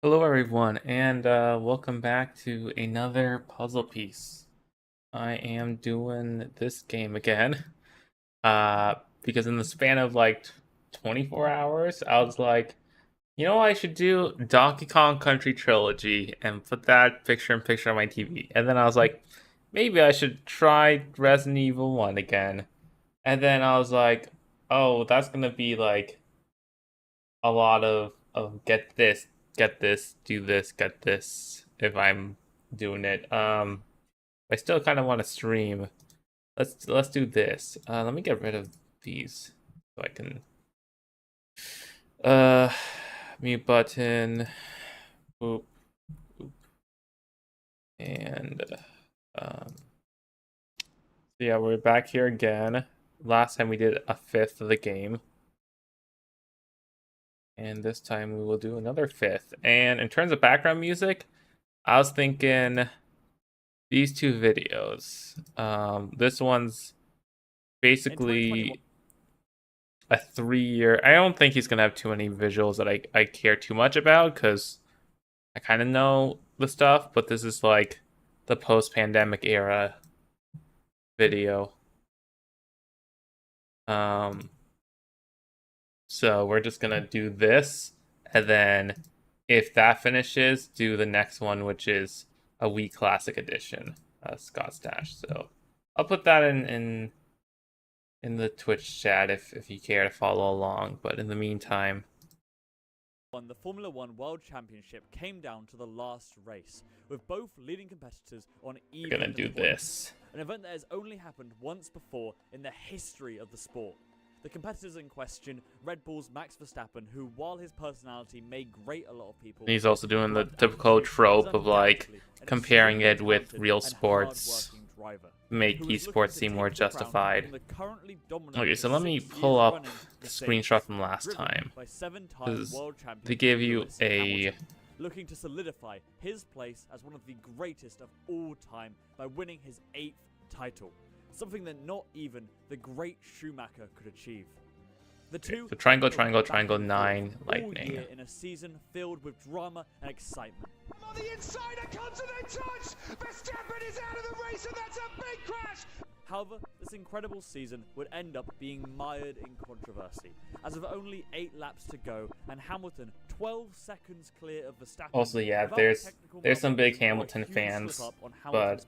Hello everyone, and welcome back to another puzzle piece. I am doing this game again, because in the span of like 24 hours, I was like, you know what I should do? Donkey Kong Country Trilogy and put that picture in picture on my TV. And then I was like, maybe I should try Resident Evil 1 again. And then I was like, oh, that's gonna be like a lot of get this, do this, get this if I'm doing it. I still kind of want to stream. Let's do this. Let me get rid of these so I can uh mute button. Boop, boop. And so yeah, we're back here again. Last time we did a fifth of the game. And this time we will do another fifth. And in terms of background music, I was thinking these two videos. This one's basically a 3-year. I don't think he's gonna have too many visuals that I care too much about because I kind of know the stuff. But this is like the post-pandemic era video. So we're just gonna do this, and then if that finishes, do the next one, which is a Wii Classic Edition, Scott's Dash. So I'll put that in the Twitch chat if you care to follow along. But in the meantime, The Formula One World Championship came down to the last race, with both leading competitors on even. we're gonna do this. An event that has only happened once before in the history of the sport. The competitors in question, Red Bull's Max Verstappen, who, while his personality may grate a lot of people, He's also doing the typical trope of like comparing it with real sports, make esports seem more justified. Okay, so let me pull up the screenshot from last time. They gave you a looking to solidify his place as one of the greatest of all time by winning his 8th title. Something that not even the great Schumacher could achieve. The two so triangle, triangle, triangle, 9, lightning. In a season filled with drama and excitement. On the inside, a continent touch! Verstappen is out of the race, and that's a big crash! However, this incredible season would end up being mired in controversy, as with only 8 laps to go, and Hamilton 12 seconds clear of Verstappen. Also, yeah, there's some big Hamilton fans, but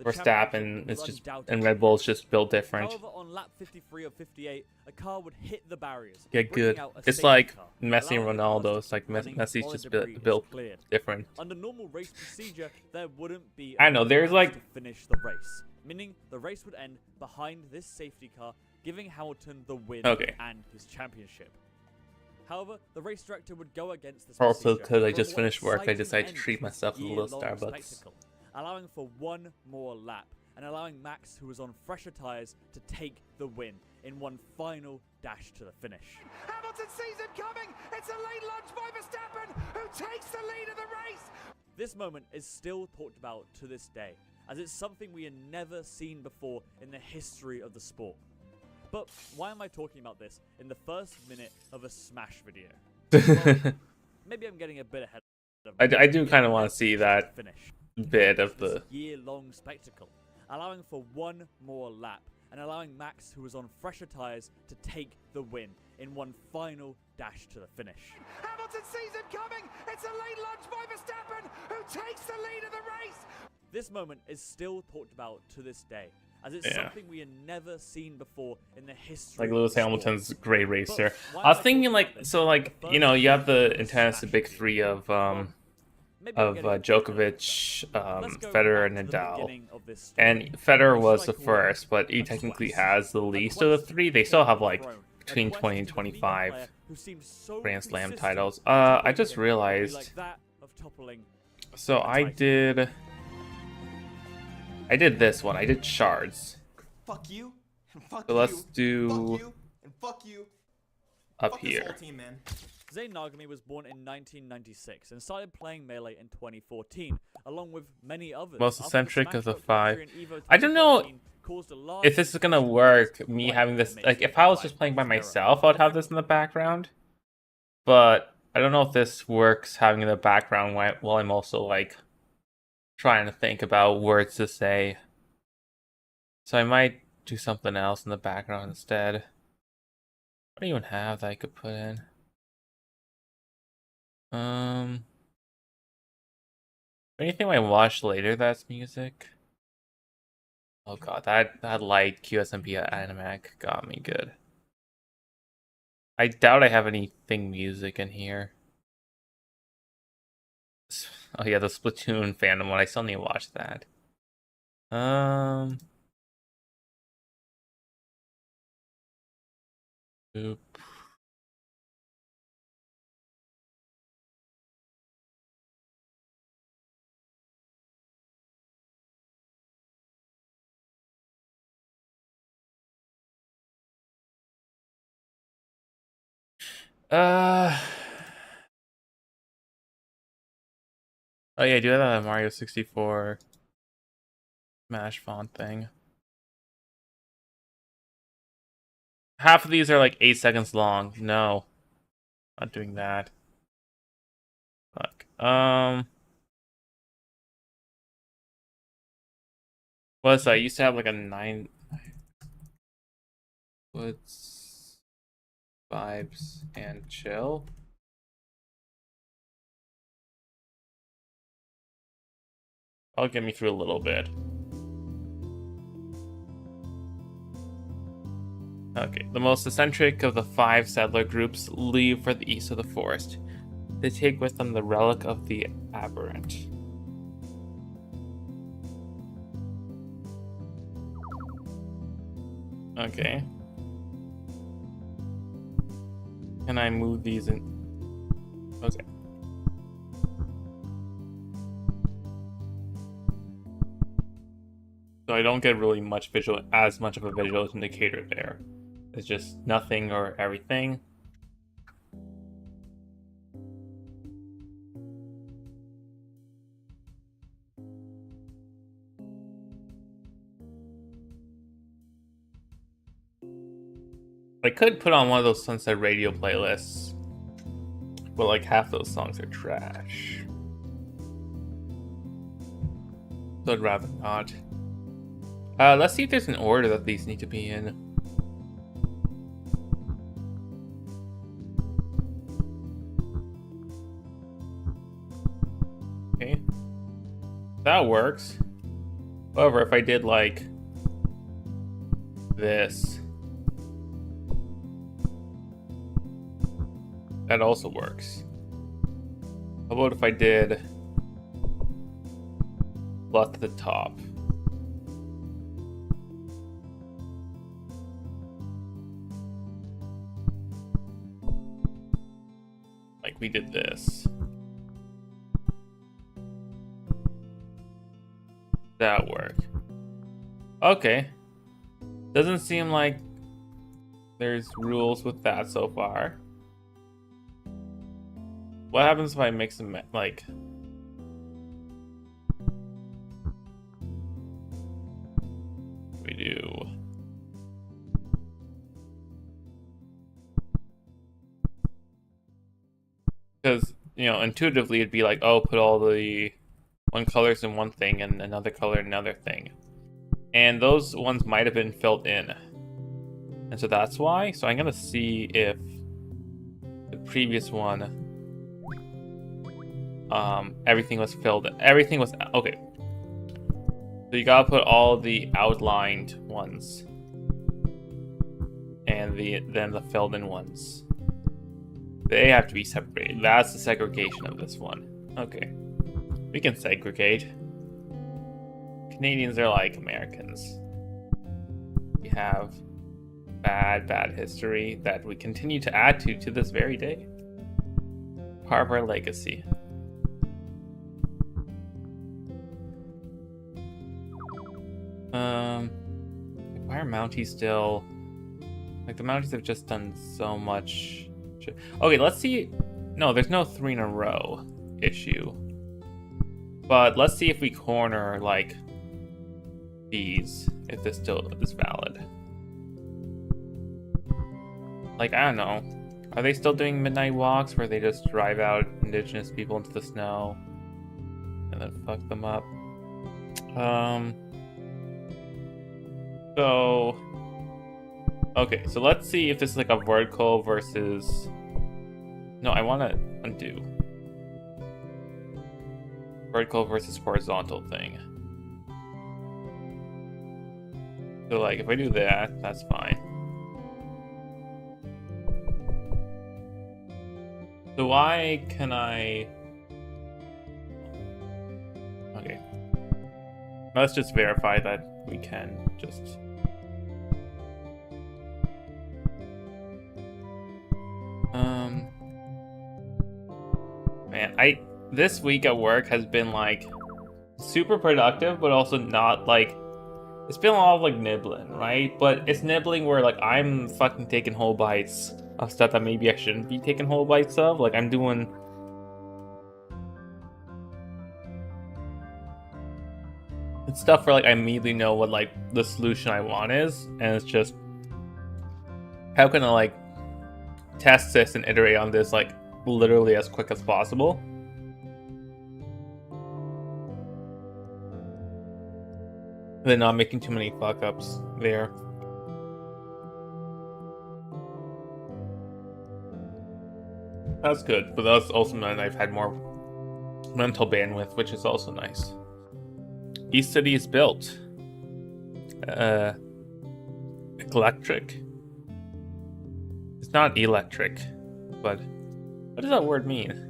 Verstappen is just, and Red Bull's just built different. However, on lap 53 of 58, a car would hit the barriers. Get good. It's like Messi and Ronaldo. It's like Messi's just built different. Under normal race procedure, there wouldn't be. I know there's like to finish the race, meaning the race would end behind this safety car, giving Hamilton the win and his championship. However, the race director would go against this. Also, because I just finished work, I decided to treat myself with a little Starbucks. Allowing for one more lap and allowing Max, who was on fresher tyres, to take the win in one final dash to the finish. Hamilton sees it coming! It's a late lunge by Verstappen, who takes the lead of the race! This moment is still talked about to this day, as it's something we had never seen before in the history of the sport. But why am I talking about this in the first minute of a Smash video? Well, maybe I'm getting a bit ahead of I do kind of want to see that finish. Bit of the year-long spectacle, allowing for one more lap and allowing Max, who was on fresher tyres, to take the win in one final dash to the finish. Hamilton sees it coming! It's a late lunge by Verstappen, who takes the lead of the race! This moment is still talked about to this day, as it's something we had never seen before in the history. Like Lewis Hamilton's a great racer. I was thinking like, so like, you know, you have the intense big three of Djokovic, Federer, and Nadal. And Federer was the first, but he technically has the least of the three. They still have like between 20 and 25 Grand Slam titles. I just realized. So I did this one. I did shards. Fuck you. And fuck so let's do fuck you, and fuck you. Up fuck here. This whole team, man. Zayn Nagami was born in 1996 and started playing Melee in 2014, along with many others. Most eccentric of the 5. I don't know if this is gonna work, me having this, like, if I was just playing by myself, I'd have this in the background. But I don't know if this works having in the background while I'm also like trying to think about words to say. So I might do something else in the background instead. What do you even have that I could put in? Anything I watch later that's music? Oh god, that light QSMP animatic got me good. I doubt I have anything music in here. Oh yeah, the Splatoon fandom one. I still need to watch that. Oop. Uh. Oh yeah, I do have a Mario 64 Smash font thing. Half of these are like 8 seconds long. No, not doing that. Fuck. What's that? I used to have like a 9. What's vibes and chill? I'll get me through a little bit. Okay, the most eccentric of the 5 settler groups leave for the east of the forest. They take with them the relic of the aberrant. Okay. Can I move these in? Okay. So I don't get really much as much of a visual indicator there. It's just nothing or everything. I could put on one of those Sunset Radio playlists, but like half those songs are trash. So I'd rather not. Let's see if there's an order that these need to be in. Okay. That works. However, if I did like this, that also works. How about if I did left to the top? Like we did this. That work. Okay. Doesn't seem like there's rules with that so far. What happens if I mix them like we do? Because, you know, intuitively it'd be like, oh, put all the one colors in one thing and another color in another thing. And those ones might have been filled in. And so that's why. So I'm gonna see if the previous one everything was filled in. Everything was okay. So you gotta put all the outlined ones and then the filled in ones. They have to be separated. That's the segregation of this one. Okay. We can segregate. Canadians are like Americans. We have bad history that we continue to add to this very day. Part of our legacy. Why are Mounties still... Like, the Mounties have just done so much... Okay, let's see... No, there's no 3 in a row issue. But let's see if we corner, like, these, if this still is valid. Like, I don't know. Are they still doing midnight walks where they just drive out indigenous people into the snow and then fuck them up? So okay, so let's see if this is like a vertical versus. No, I want to undo. Vertical versus horizontal thing. So like if I do that, that's fine. So why can I... Okay. Let's just verify that we can just... Man, this week at work has been like super productive, but also not like... It's been a lot of like nibbling, right? But it's nibbling where like I'm fucking taking whole bites of stuff that maybe I shouldn't be taking whole bites of. Like I'm doing... It's stuff where like I immediately know what like the solution I want is, and it's just how can I like test this and iterate on this like literally as quick as possible. And then not making too many fuck ups there. That's good, but that's also meant I've had more mental bandwidth, which is also nice. East City is built. Electric? It's not electric, but what does that word mean?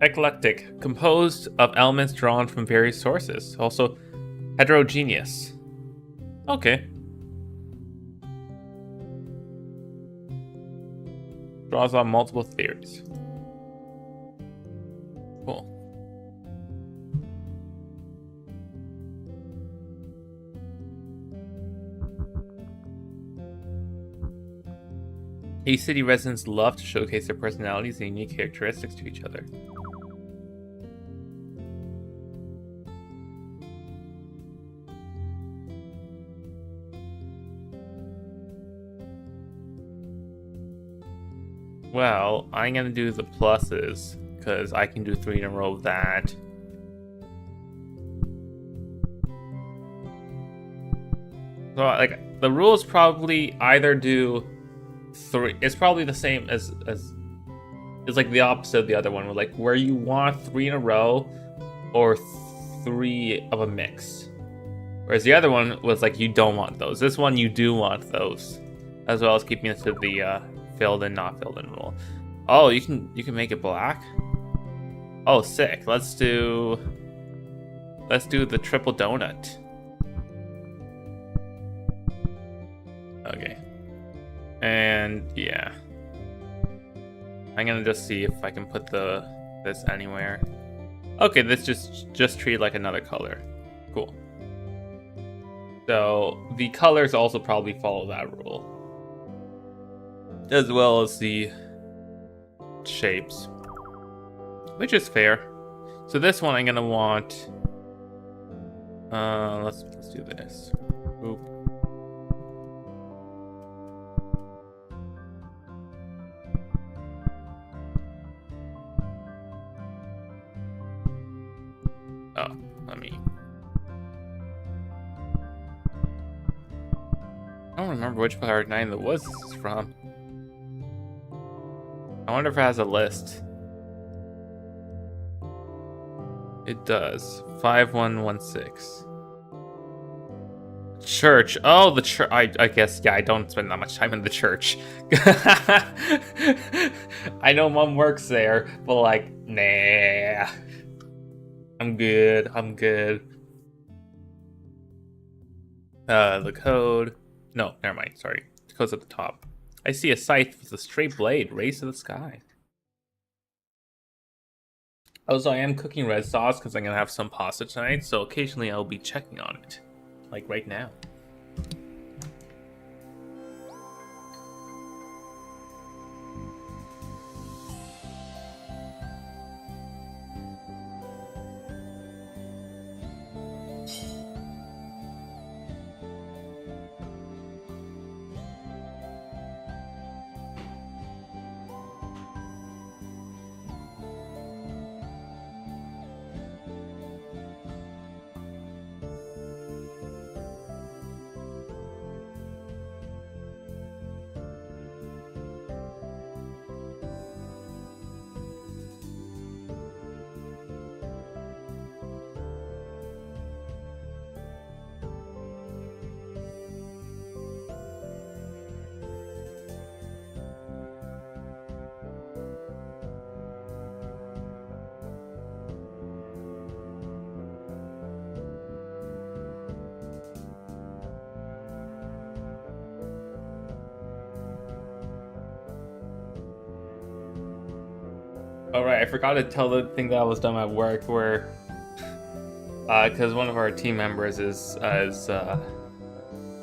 Eclectic, composed of elements drawn from various sources. Also, heterogeneous. Okay. Draws on multiple theories. Cool. Each city residents love to showcase their personalities and unique characteristics to each other. Well, I'm gonna do the pluses, because I can do 3 in a row of that. So, like, the rule is probably either do 3. It's probably the same as it's like the opposite of the other one, like where you want 3 in a row or 3 of a mix. Whereas the other one was like you don't want those. This one you do want those, as well as keeping it to the filled in, not filled in rule. Oh, you can make it black. Oh, sick. Let's do the triple donut. Okay. And yeah. I'm gonna just see if I can put this anywhere. Okay, this just treat it like another color. Cool. So the colors also probably follow that rule, as well as the shapes, which is fair. So this one I'm gonna want. Let's do this. Oop. Oh, let me. I don't remember which part 9 that was this is from. I wonder if it has a list. It does. 5116. Church. Oh, the church. I guess, yeah, I don't spend that much time in the church. I know mom works there, but like, nah. I'm good. I'm good. The code. No, never mind. Sorry. The code's at the top. I see a scythe with a straight blade raised to the sky. Also, I am cooking red sauce because I'm going to have some pasta tonight, so occasionally I'll be checking on it. Like right now. All right, I forgot to tell the thing that I was done at work, where because one of our team members is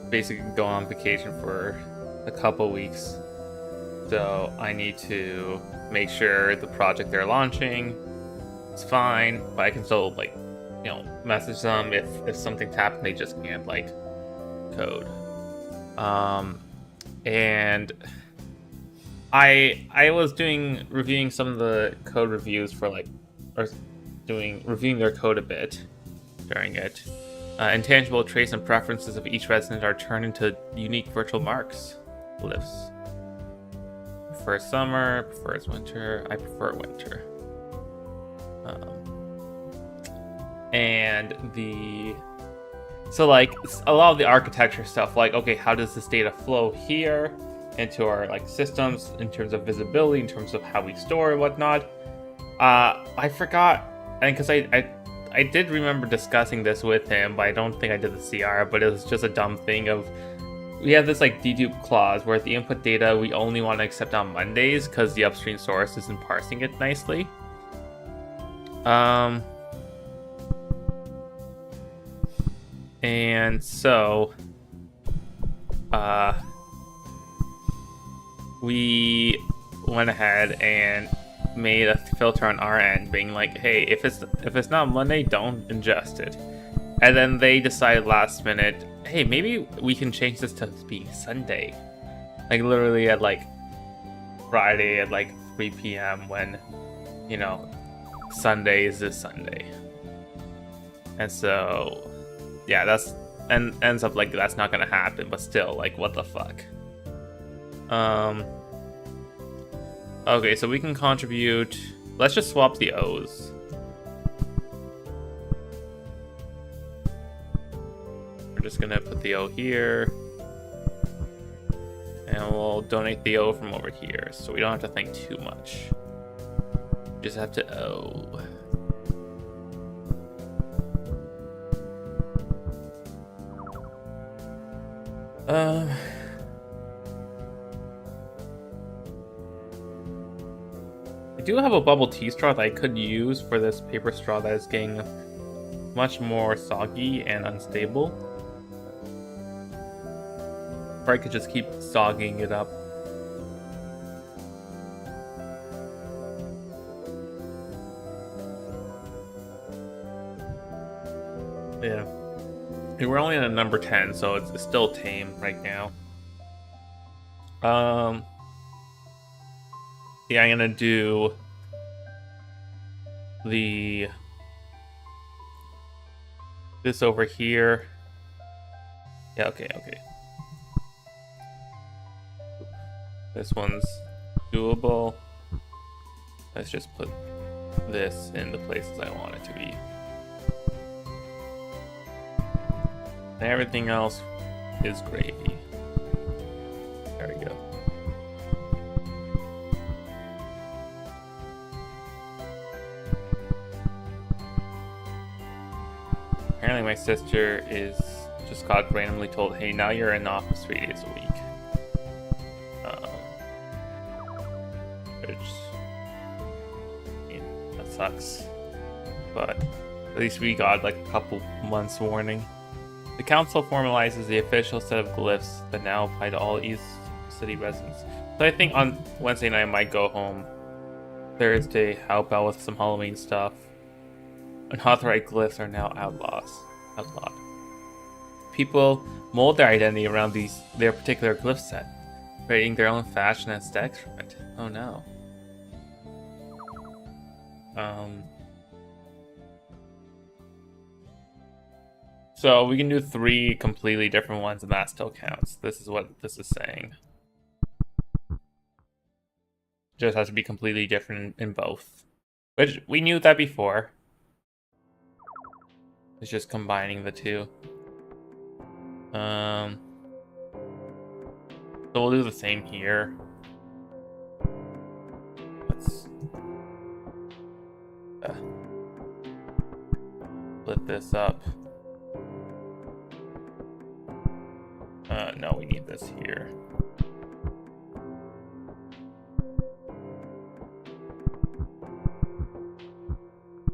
basically going on vacation for a couple weeks, so I need to make sure the project they're launching is fine, but I can still like, message them if something's happened. They just can't like code. And I was reviewing some of the code reviews for reviewing their code a bit during it. Intangible traits and preferences of each resident are turned into unique virtual marks, glyphs. Prefers summer, prefers winter. I prefer winter. So like a lot of the architecture stuff, like, okay, how does this data flow here into our like systems in terms of visibility, in terms of how we store and whatnot. I forgot, and because I did remember discussing this with him, but I don't think I did the CR, but it was just a dumb thing of, we have this like dedupe clause where the input data we only want to accept on Mondays because the upstream source isn't parsing it nicely. And so we went ahead and made a filter on our end being like, hey, if it's not Monday, don't ingest it. And then they decided last minute, hey, maybe we can change this to being Sunday, like literally at like Friday at like 3 p.m. when Sunday is this Sunday. And so yeah, ends up like that's not gonna happen, but still, like, what the fuck. Okay, so we can contribute. Let's just swap the O's. We're just gonna put the O here, and we'll donate the O from over here, so we don't have to think too much. We just have to O. I do have a bubble tea straw that I could use for this paper straw that is getting much more soggy and unstable. Or I could just keep sogging it up. Yeah. We're only at a number 10, so it's still tame right now. Yeah, I'm gonna do this over here. Yeah, okay. This one's doable. Let's just put this in the places I want it to be. And everything else is gravy. There we go. Apparently my sister just got randomly told, hey, now you're in the office 3 days a week. Which, that sucks. But at least we got like a couple months warning. The council formalizes the official set of glyphs that now apply to all East City residents. So I think on Wednesday night I might go home. Thursday, help out with some Halloween stuff. Unauthorized glyphs are now outlawed. People mold their identity around their particular glyph set, creating their own fashion and aesthetics from it. Oh no. So we can do 3 completely different ones and that still counts. This is what this is saying. Just has to be completely different in both. Which, we knew that before. It's just combining the two. So we'll do the same here. Let's split this up. No, we need this here.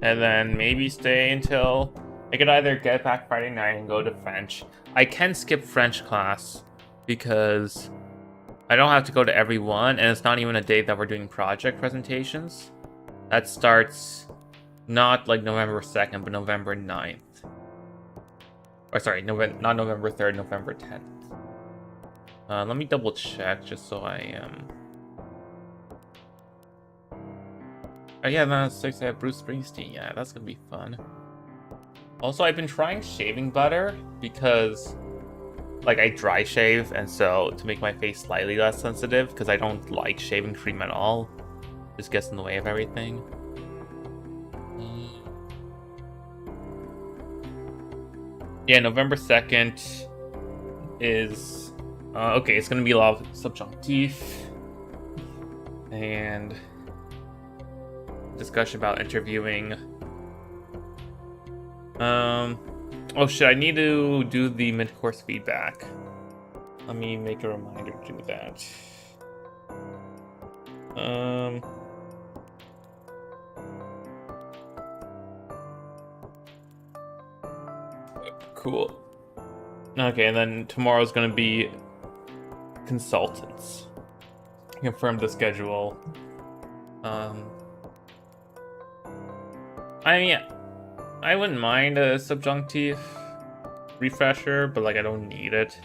and then maybe stay until I could either get back Friday night and go to French. I can skip French class because I don't have to go to every one, and it's not even a day that we're doing project presentations. That starts not like November 2nd, but November 9th. Or sorry, not November 3rd, November 10th. Let me double check just so I am. Oh yeah, no, 6 I have Bruce Springsteen. Yeah, that's gonna be fun. Also, I've been trying shaving butter because, like, I dry shave, and so to make my face slightly less sensitive, because I don't like shaving cream at all. Just gets in the way of everything. Yeah, November 2nd is okay. It's gonna be a lot of subjunctif and discussion about interviewing. Oh shit, I need to do the mid-course feedback. Let me make a reminder to do that. Cool. Okay, and then tomorrow's gonna be consultants. Confirm the schedule. I mean, I wouldn't mind a subjunctive refresher, but like I don't need it.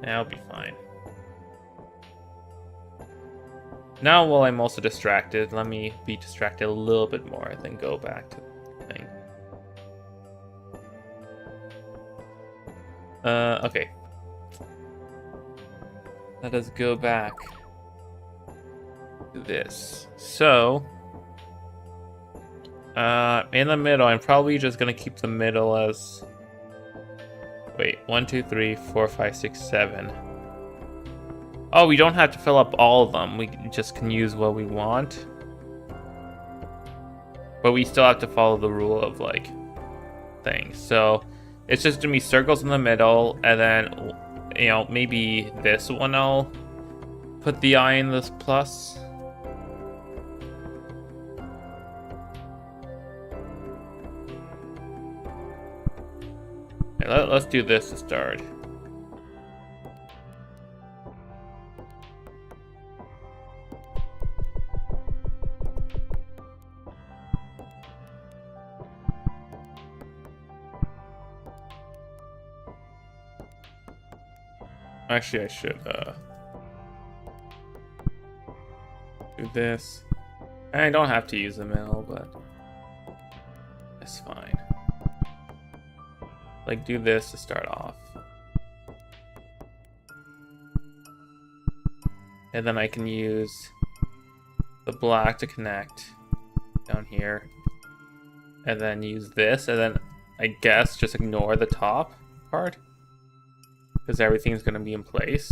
That'll be fine. Now, while I'm also distracted, let me be distracted a little bit more, then go back to the thing. Okay. Let us go back to this. So, in the middle, I'm probably just gonna keep the middle as. Wait, 1, 2, 3, 4, 5, 6, 7. Oh, we don't have to fill up all of them. We just can use what we want. But we still have to follow the rule of, like, things. So, it's just gonna be circles in the middle, and then, you know, maybe this one I'll put the eye in this plus. Okay, let's do this to start. Actually, I should do this. I don't have to use the middle, but it's fine. Like, do this to start off. And then I can use the black to connect down here. And then use this, and then I guess just ignore the top part, because everything's going to be in place.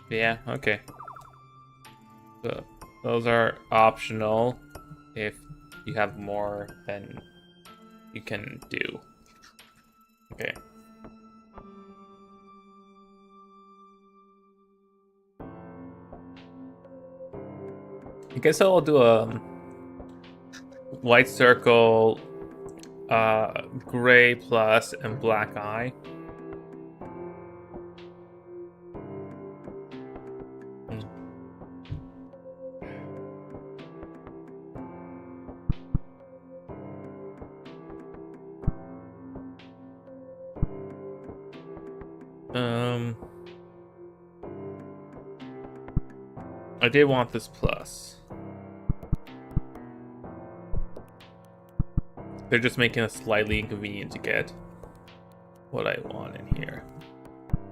Yeah, okay. So those are optional if you have more than you can do. Okay. I guess I'll do a white circle, gray plus, and black eye. I did want this plus. They're just making it slightly inconvenient to get what I want in here.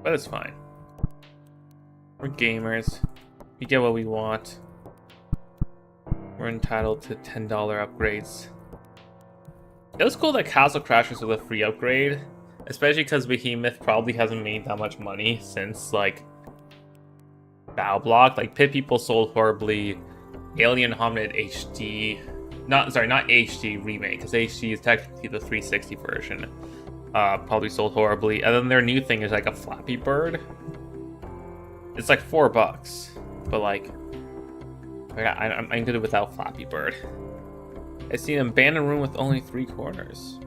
But it's fine. We're gamers. We get what we want. We're entitled to $10 upgrades. It was cool that Castle Crashers was a free upgrade. Especially because Behemoth probably hasn't made that much money since, like, Battle Block. Like, Pit People sold horribly. Alien Hominid HD... not HD remake, because HD is technically the 360 version. Probably sold horribly. And then their new thing is, like, a Flappy Bird. It's like $4. But, like... I'm good without Flappy Bird. I see an abandoned room with only 3 corners.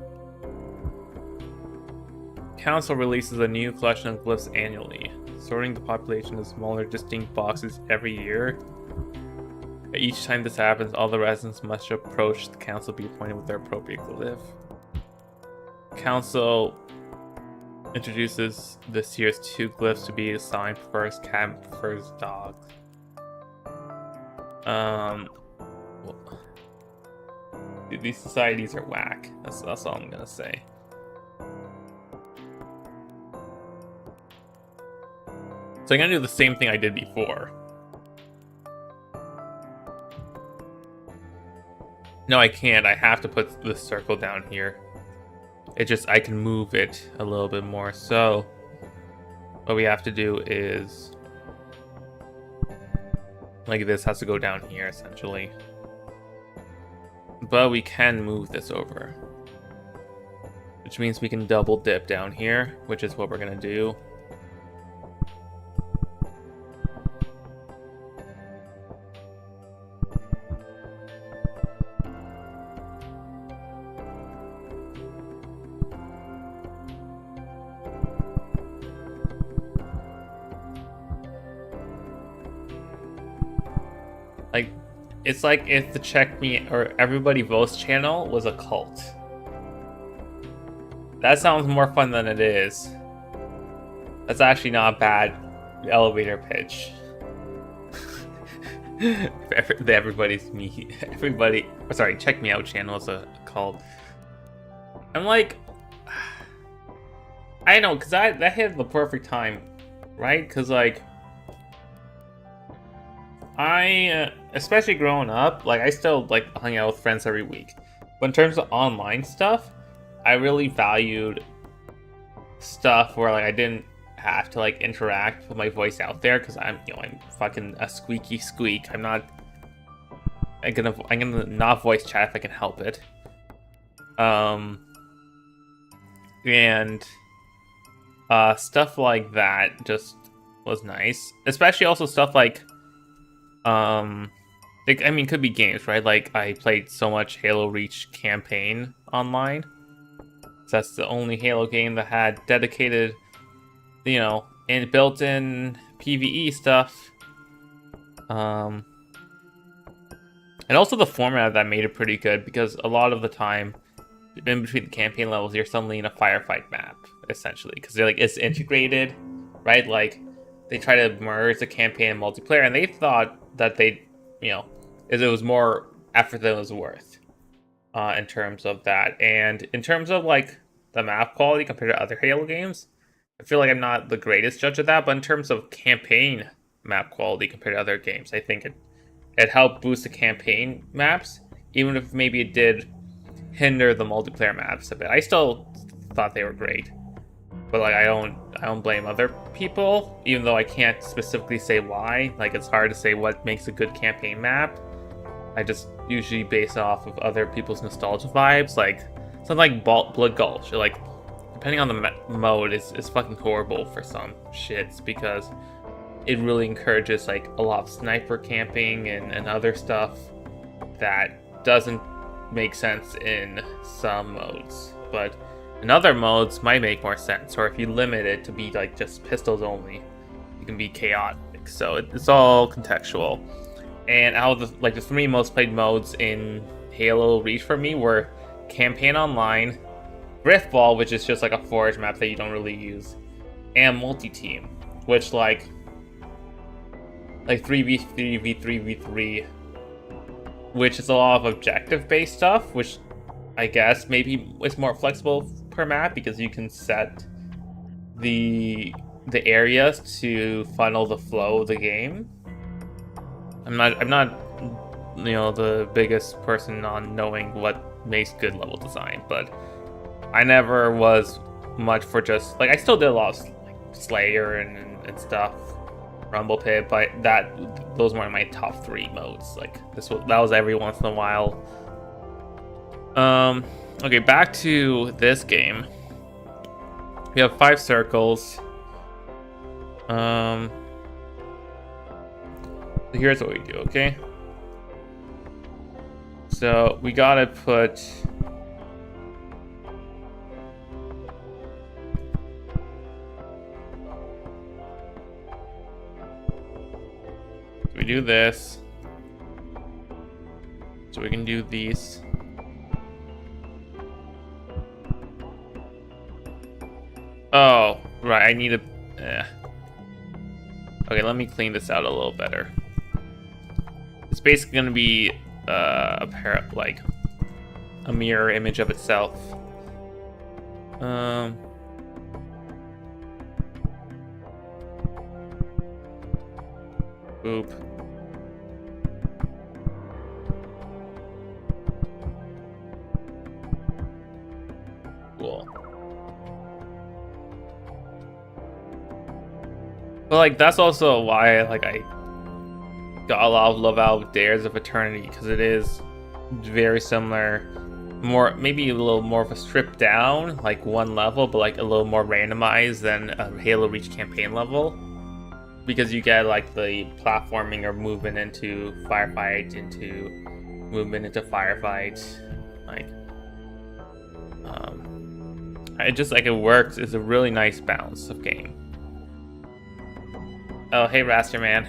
Council releases a new collection of glyphs annually, sorting the population into smaller, distinct boxes every year. Each time this happens, all the residents must approach the council be appointed with their appropriate glyph. Council introduces this year's 2 glyphs to be assigned: prefers cat and prefers dog. Dude, these societies are whack. That's all I'm gonna say. So I'm gonna do the same thing I did before. No, I can't. I have to put the circle down here. It just, I can move it a little bit more. So what we have to do is, like, this has to go down here essentially. But we can move this over, which means we can double dip down here, which is what we're gonna do. Like, it's like if the Check Me or Everybody Votes channel was a cult. That sounds more fun than it is. That's actually not a bad elevator pitch. Everybody's me. Everybody. Sorry, Check Me Out channel is a cult. I'm like, I know, cause that hit the perfect time, right? Cause like, especially growing up, like I still like hung out with friends every week, but in terms of online stuff, I really valued stuff where like I didn't have to like interact with my voice out there, because I'm fucking a squeaky squeak. I'm gonna not voice chat if I can help it. And stuff like that just was nice, especially also stuff like could be games, right? Like I played so much Halo Reach campaign online. So that's the only Halo game that had dedicated, and built-in PvE stuff. And also the format of that made it pretty good, because a lot of the time, in between the campaign levels, you're suddenly in a firefight map, essentially, because they're like, it's integrated, right? Like they try to merge the campaign and multiplayer, and they thought that it was more effort than it was worth in terms of that. And in terms of like the map quality compared to other Halo games, I feel like I'm not the greatest judge of that, but in terms of campaign map quality compared to other games, I think it helped boost the campaign maps, even if maybe it did hinder the multiplayer maps a bit. I still thought they were great, but like I don't blame other people, even though I can't specifically say why. Like it's hard to say what makes a good campaign map. I just usually base off of other people's nostalgia vibes, like something like Blood Gulch. Like depending on the mode, is fucking horrible for some shits, because it really encourages like a lot of sniper camping and other stuff that doesn't make sense in some modes, but in other modes might make more sense. Or if you limit it to be like just pistols only, it can be chaotic. So it's all contextual. And out of the 3 most played modes in Halo Reach for me were Campaign Online, Riftball, which is just like a forage map that you don't really use, and Multi-Team, which like 3v3, v3, v3, which is a lot of objective-based stuff, which I guess maybe it's more flexible per map, because you can set the areas to funnel the flow of the game. I'm not the biggest person on knowing what makes good level design, but I never was much for just like, I still did a lot of like Slayer and stuff, Rumble Pit, but those weren't my top 3 modes. Like that was every once in a while. Okay, back to this game. We have 5 circles. So here's what we do, okay? So we gotta put... we do this. So we can do these. Oh, right, I need a... Okay, let me clean this out a little better. It's basically gonna be like a mirror image of itself. Boop. Cool. But like that's also why I got a lot of love out of Dares of Eternity, because it is very similar, maybe a little more of a stripped down, like one level, but like a little more randomized than a Halo Reach campaign level, because you get like the platforming or movement into firefight, into movement into firefight, like it just like it works. It's a really nice balance of game. Oh, hey Raster Man.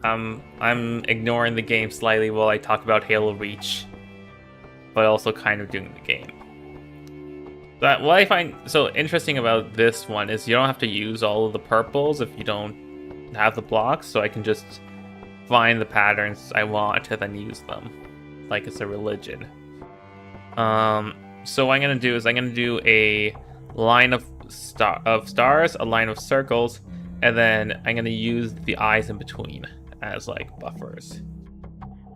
I'm ignoring the game slightly while I talk about Halo Reach, but also kind of doing the game. But what I find so interesting about this one is you don't have to use all of the purples if you don't have the blocks, so I can just find the patterns I want and then use them, like it's a religion. So what I'm gonna do is I'm gonna do a line of stars, a line of circles, and then I'm gonna use the eyes in between as like buffers.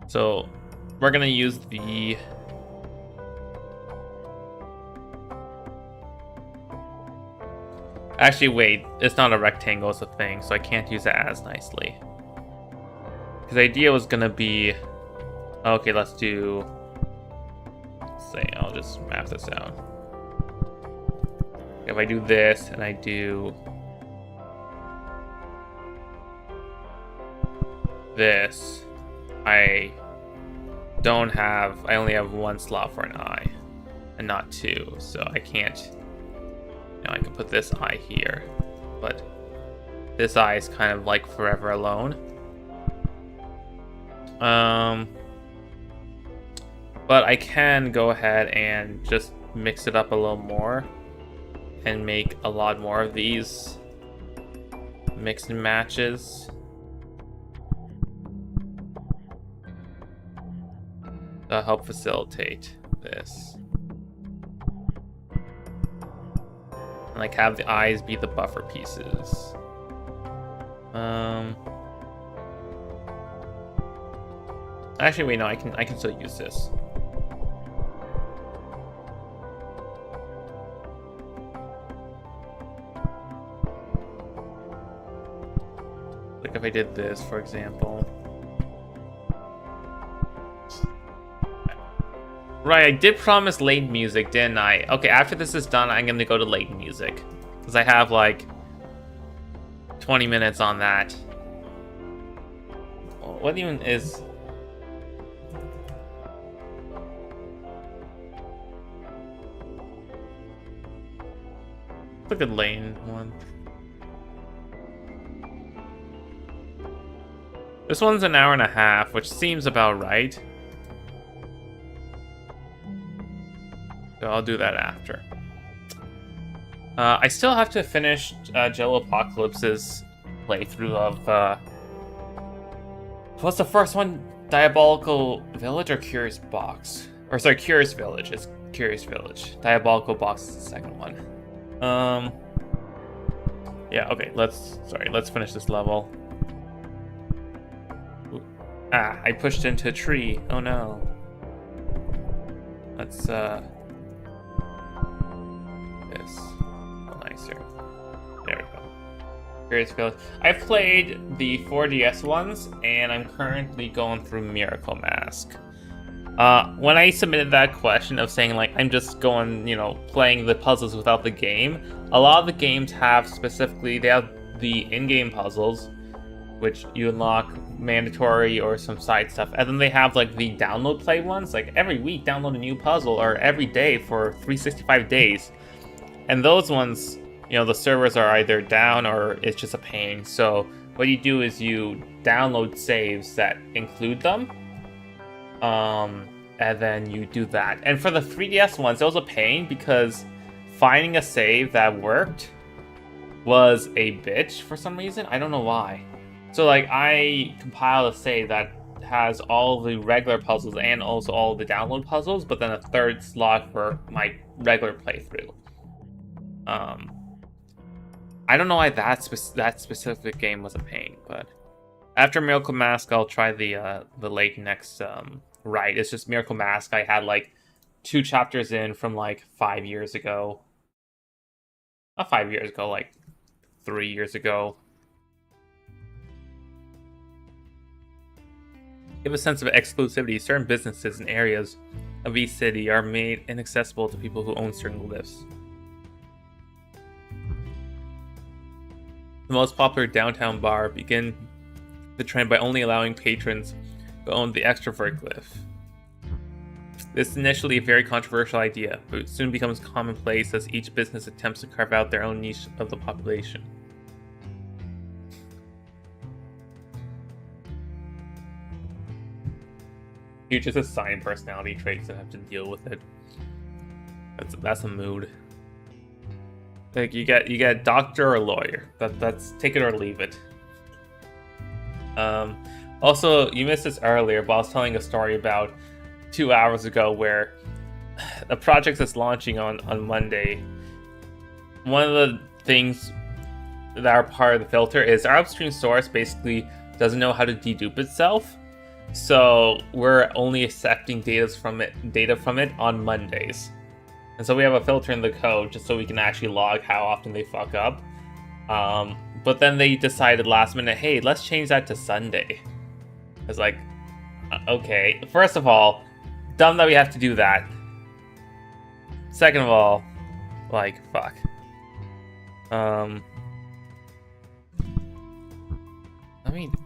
So we're gonna use the actually wait, it's not a rectangle, it's a thing, so I can't use it as nicely. Because the idea was gonna be okay, let's say I'll just map this out. If I do this and I do this, I only have one slot for an eye and not two, so I can't. Now I can put this eye here, but this eye is kind of like forever alone. But I can go ahead and just mix it up a little more and make a lot more of these mix and matches. To help facilitate this. And like have the eyes be the buffer pieces. Actually wait, no, I can still use this. Like if I did this, for example. Right, I did promise late music, didn't I? Okay, after this is done, I'm gonna go to late music. Because I have like 20 minutes on that. What even is... Look at lane one. This one's an hour and a half, which seems about right. So I'll do that after. I still have to finish Joe Apocalypse's playthrough of... what's the first one? Diabolical Village or Curious Box? Or sorry, Curious Village. It's Curious Village. Diabolical Box is the second one. Yeah, okay, let's finish this level. Ah, I pushed into a tree. Oh no. Let's this. Nicer. There we go. Curious Village. I played the 4DS ones, and I'm currently going through Miracle Mask. When I submitted that question of saying like I'm just going, playing the puzzles without the game, a lot of the games have they have the in-game puzzles, which you unlock mandatory or some side stuff. And then they have like the download play ones, like every week download a new puzzle or every day for 365 days. And those ones, you know, the servers are either down or it's just a pain. So what you do is you download saves that include them. And then you do that. And for the 3DS ones, it was a pain because finding a save that worked was a bitch for some reason. I don't know why. So like I compiled a save that has all the regular puzzles and also all the download puzzles, but then a third slot for my regular playthrough. I don't know why that specific game was a pain, but after Miracle Mask, I'll try the late next ride. It's just Miracle Mask. I had like 2 chapters in from like 5 years ago. Not 5 years ago, like 3 years ago. Give a sense of exclusivity. Certain businesses and areas of each city are made inaccessible to people who own certain glyphs. The most popular downtown bar began the trend by only allowing patrons who own the extrovert glyph. This is initially a very controversial idea, but it soon becomes commonplace as each business attempts to carve out their own niche of the population. You just assign personality traits and have to deal with it. That's a mood. Like you get doctor or lawyer. That's take it or leave it. Also, you missed this earlier, but I was telling a story about 2 hours ago where the project that's launching on Monday. One of the things that are part of the filter is our upstream source basically doesn't know how to dedupe itself. So we're only accepting data from it on Mondays. And so we have a filter in the code just so we can actually log how often they fuck up. But then they decided last minute, hey, let's change that to Sunday. It's like, okay. First of all, dumb that we have to do that. Second of all, like, fuck.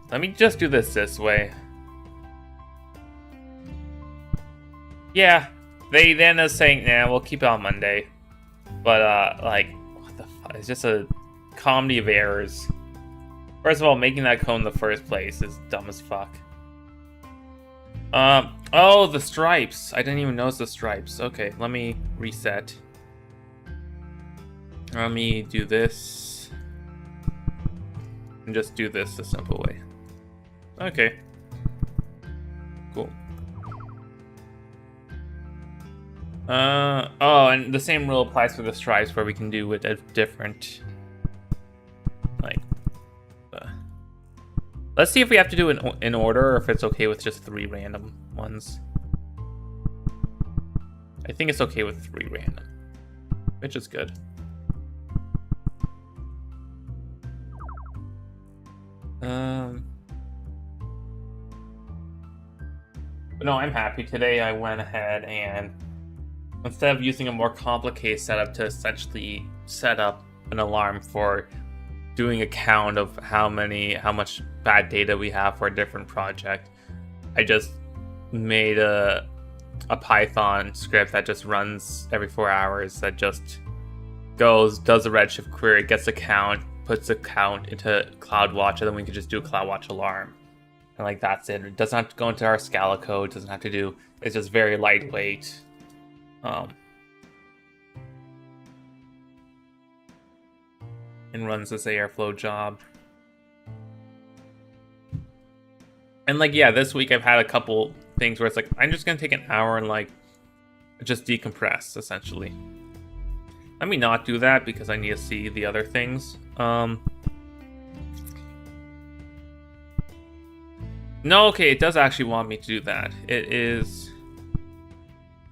Let me just do this way. Yeah, they then are saying, nah, we'll keep it on Monday. But, like, what the fuck? It's just a comedy of errors. First of all, making that code in the first place is dumb as fuck. Oh, the stripes. I didn't even notice the stripes. Okay, let me reset. Let me do this. And just do this the simple way. Okay. Cool. Oh, and the same rule applies for the stripes where we can do it at different, like, let's see if we have to do it in order or if it's okay with just 3 random ones. I think it's okay with 3 random, which is good. But no, I'm happy. Today I went ahead and instead of using a more complicated setup to essentially set up an alarm for doing a count of how much bad data we have for a different project, I just made a Python script that just runs every 4 hours, that just goes, does a Redshift query, gets a count, puts a count into CloudWatch, and then we can just do a CloudWatch alarm. And like, that's it. It doesn't have to go into our Scala code, doesn't have to do, it's just very lightweight. And runs this Airflow job. And like, yeah, this week I've had a couple things where it's like, I'm just gonna take an hour and like just decompress, essentially. Let me not do that because I need to see the other things. No, okay, it does actually want me to do that.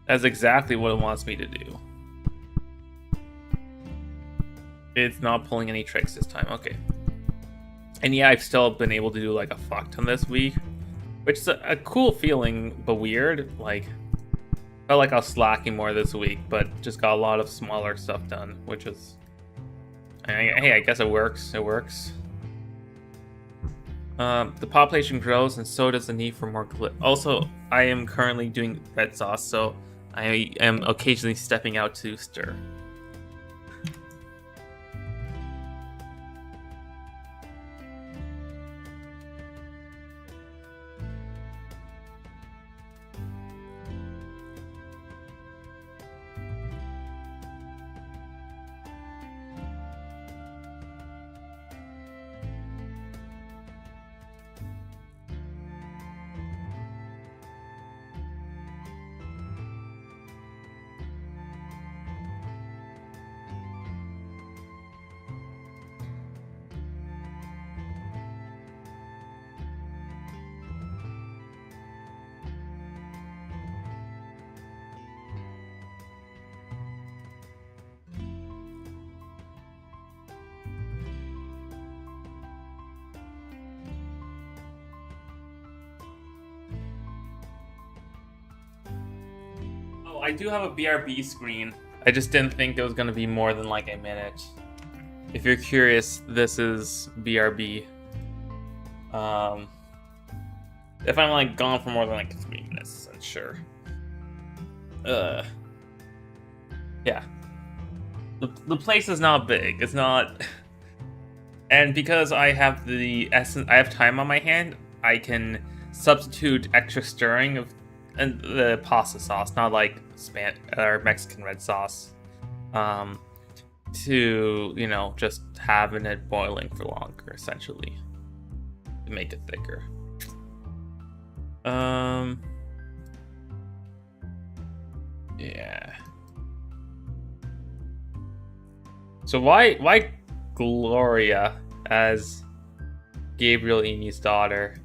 That's exactly what it wants me to do. It's not pulling any tricks this time, okay. And yeah, I've still been able to do like a fuck ton this week, which is a cool feeling, but weird. Like, felt like I was slacking more this week, but just got a lot of smaller stuff done, which is, hey, I guess it works. It works. The population grows, and so does the need for more glyph. Also, I am currently doing red sauce, so I am occasionally stepping out to stir. I do have a BRB screen. I just didn't think it was going to be more than like a minute. If you're curious, this is BRB. If I'm like gone for more than like 3 minutes, then sure. Yeah. The place is not big. It's not. And because I have I have time on my hand, I can substitute extra stirring of and the pasta sauce, not like or Mexican red sauce, to, you know, just having it boiling for longer, essentially, to make it thicker. Yeah. So why Gloria as Gabriel Eni's daughter?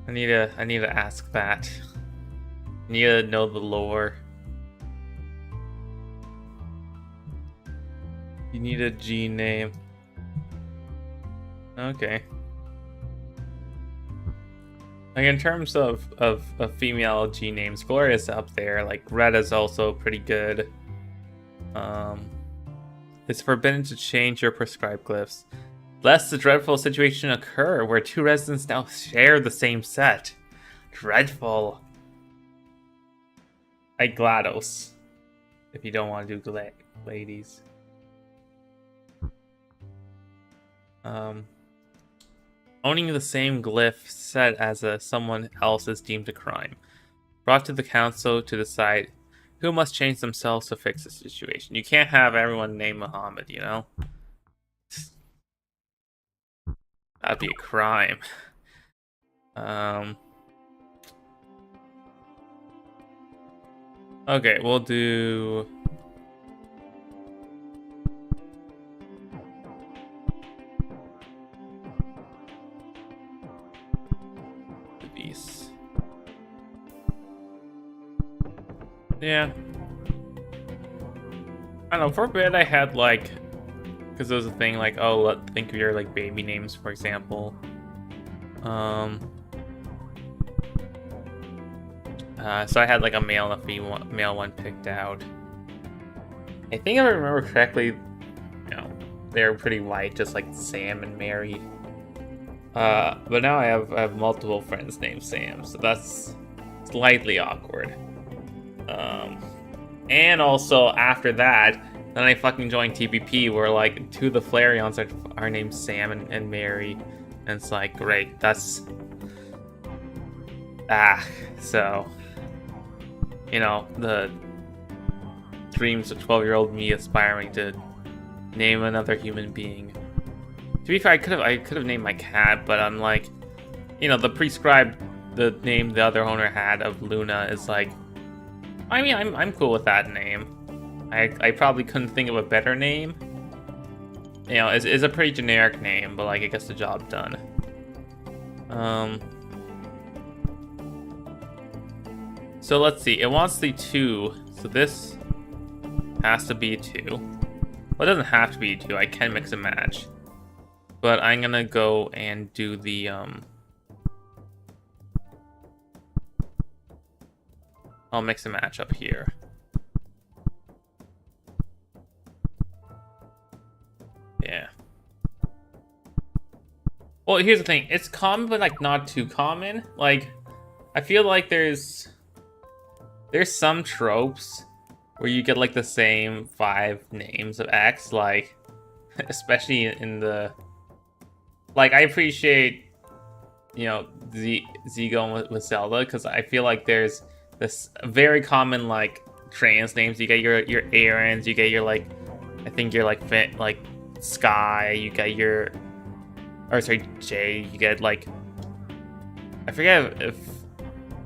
I need to ask that. I need to know the lore. You need a G name. Okay. Like in terms of female G names, Gloria's up there. Like Red is also pretty good. It's forbidden to change your prescribed glyphs, lest the dreadful situation occur where 2 residents now share the same set. Dreadful. Like GLaDOS, if you don't want to do ladies. Owning the same glyph set as someone else is deemed a crime. Brought to the council to decide who must change themselves to fix the situation. You can't have everyone named Muhammad, you know? That'd be a crime. Okay, we'll do... the beast. Yeah. I don't know, for a bit I had like... Because there was a thing like, oh, think of your like baby names, for example. So I had like a male and a female one picked out. I think if I remember correctly, you know, they were pretty light, just like Sam and Mary. But now I have multiple friends named Sam, so that's slightly awkward. And also after that, then I fucking joined TPP, where like 2 of the Flareons are named Sam and Mary, and it's like, great, that's so, you know, the dreams of 12-year-old me aspiring to name another human being. To be fair, I could have named my cat, but I'm like, you know, the name the other owner had of Luna is like, I mean, I'm cool with that name. I probably couldn't think of a better name. You know, it's a pretty generic name, but like it gets the job done. So let's see. It wants the 2, so this has to be 2. Well, it doesn't have to be 2. I can mix and match, but I'm gonna go and do the I'll mix and match up here. Yeah. Well, here's the thing. It's common, but like not too common. Like, I feel like there's some tropes where you get like the same 5 names of X, like especially in the like I appreciate, you know, Z going with Zelda, because I feel like there's this very common like trans names. You get your Aarons, you get your like, I think you're like Sky, you get your, or sorry, Jay, you get like, I forget if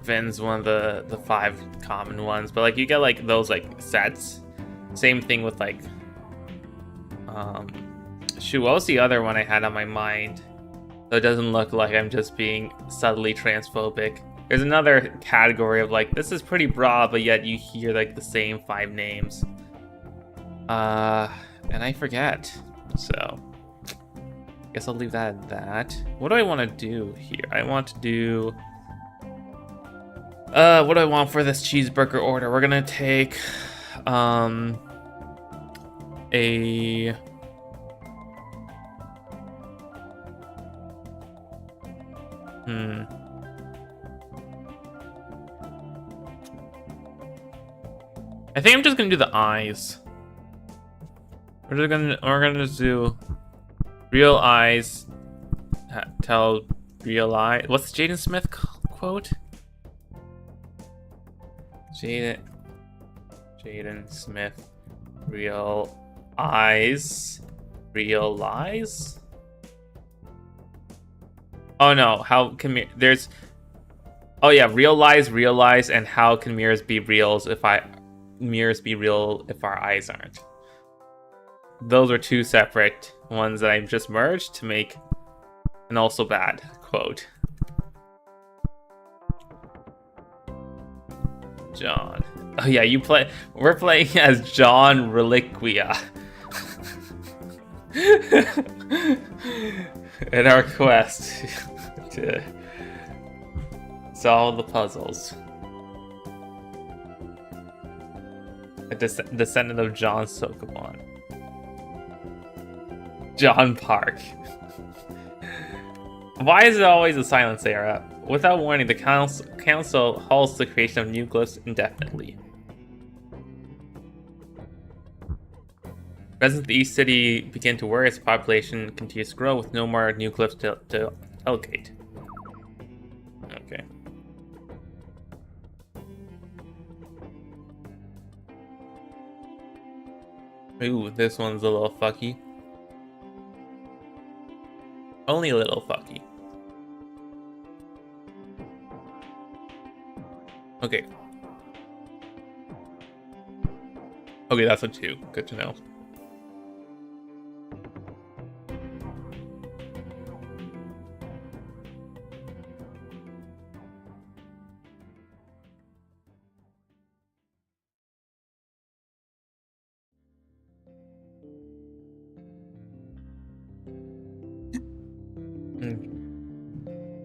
Finn's one of the 5 common ones, but like you get like those like sets. Same thing with like shoot, what was the other one I had on my mind? So it doesn't look like I'm just being subtly transphobic. There's another category of like, this is pretty broad, but yet you hear like the same 5 names. And I forget. So I guess I'll leave that at that. What do I want to do here? I want to do what do I want for this cheeseburger order? We're gonna take a I think I'm just gonna do the eyes. We're gonna just do real eyes. Tell real eye. What's the Jaden Smith quote? Jaden Smith. Real eyes. Real lies. Oh no! How can there's? Oh yeah, real lies, and how can mirrors be reals if mirrors be real if our eyes aren't? Those are 2 separate ones that I've just merged to make an also bad quote. John. Oh yeah, we're playing as John Reliquia. In our quest to solve the puzzles. A descendant of John Sokobon. John Park. Why is it always a silence era? Without warning, the council halts the creation of new glyphs indefinitely. Residents of the East City begin to worry as the population continues to grow with no more new glyphs to allocate. Okay. Ooh, this one's a little fucky. Only a little fucky. Okay. Okay, that's a 2. Good to know.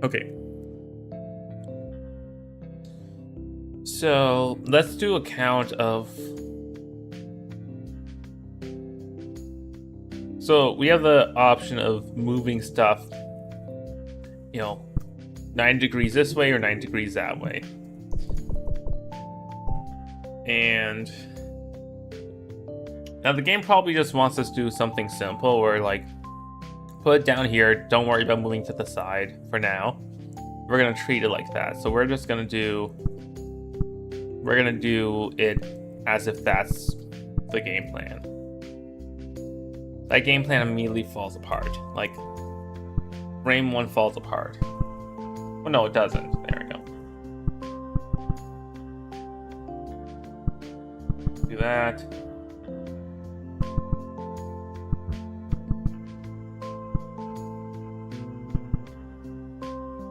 Okay. So let's do a count of. So we have the option of moving stuff, you know, 9 degrees this way or 9 degrees that way. And now the game probably just wants us to do something simple where like, put it down here, don't worry about moving to the side for now. We're gonna treat it like that. So we're gonna do it as if that's the game plan. That game plan immediately falls apart. Like, frame 1 falls apart. Well, no, it doesn't. There we go. Do that.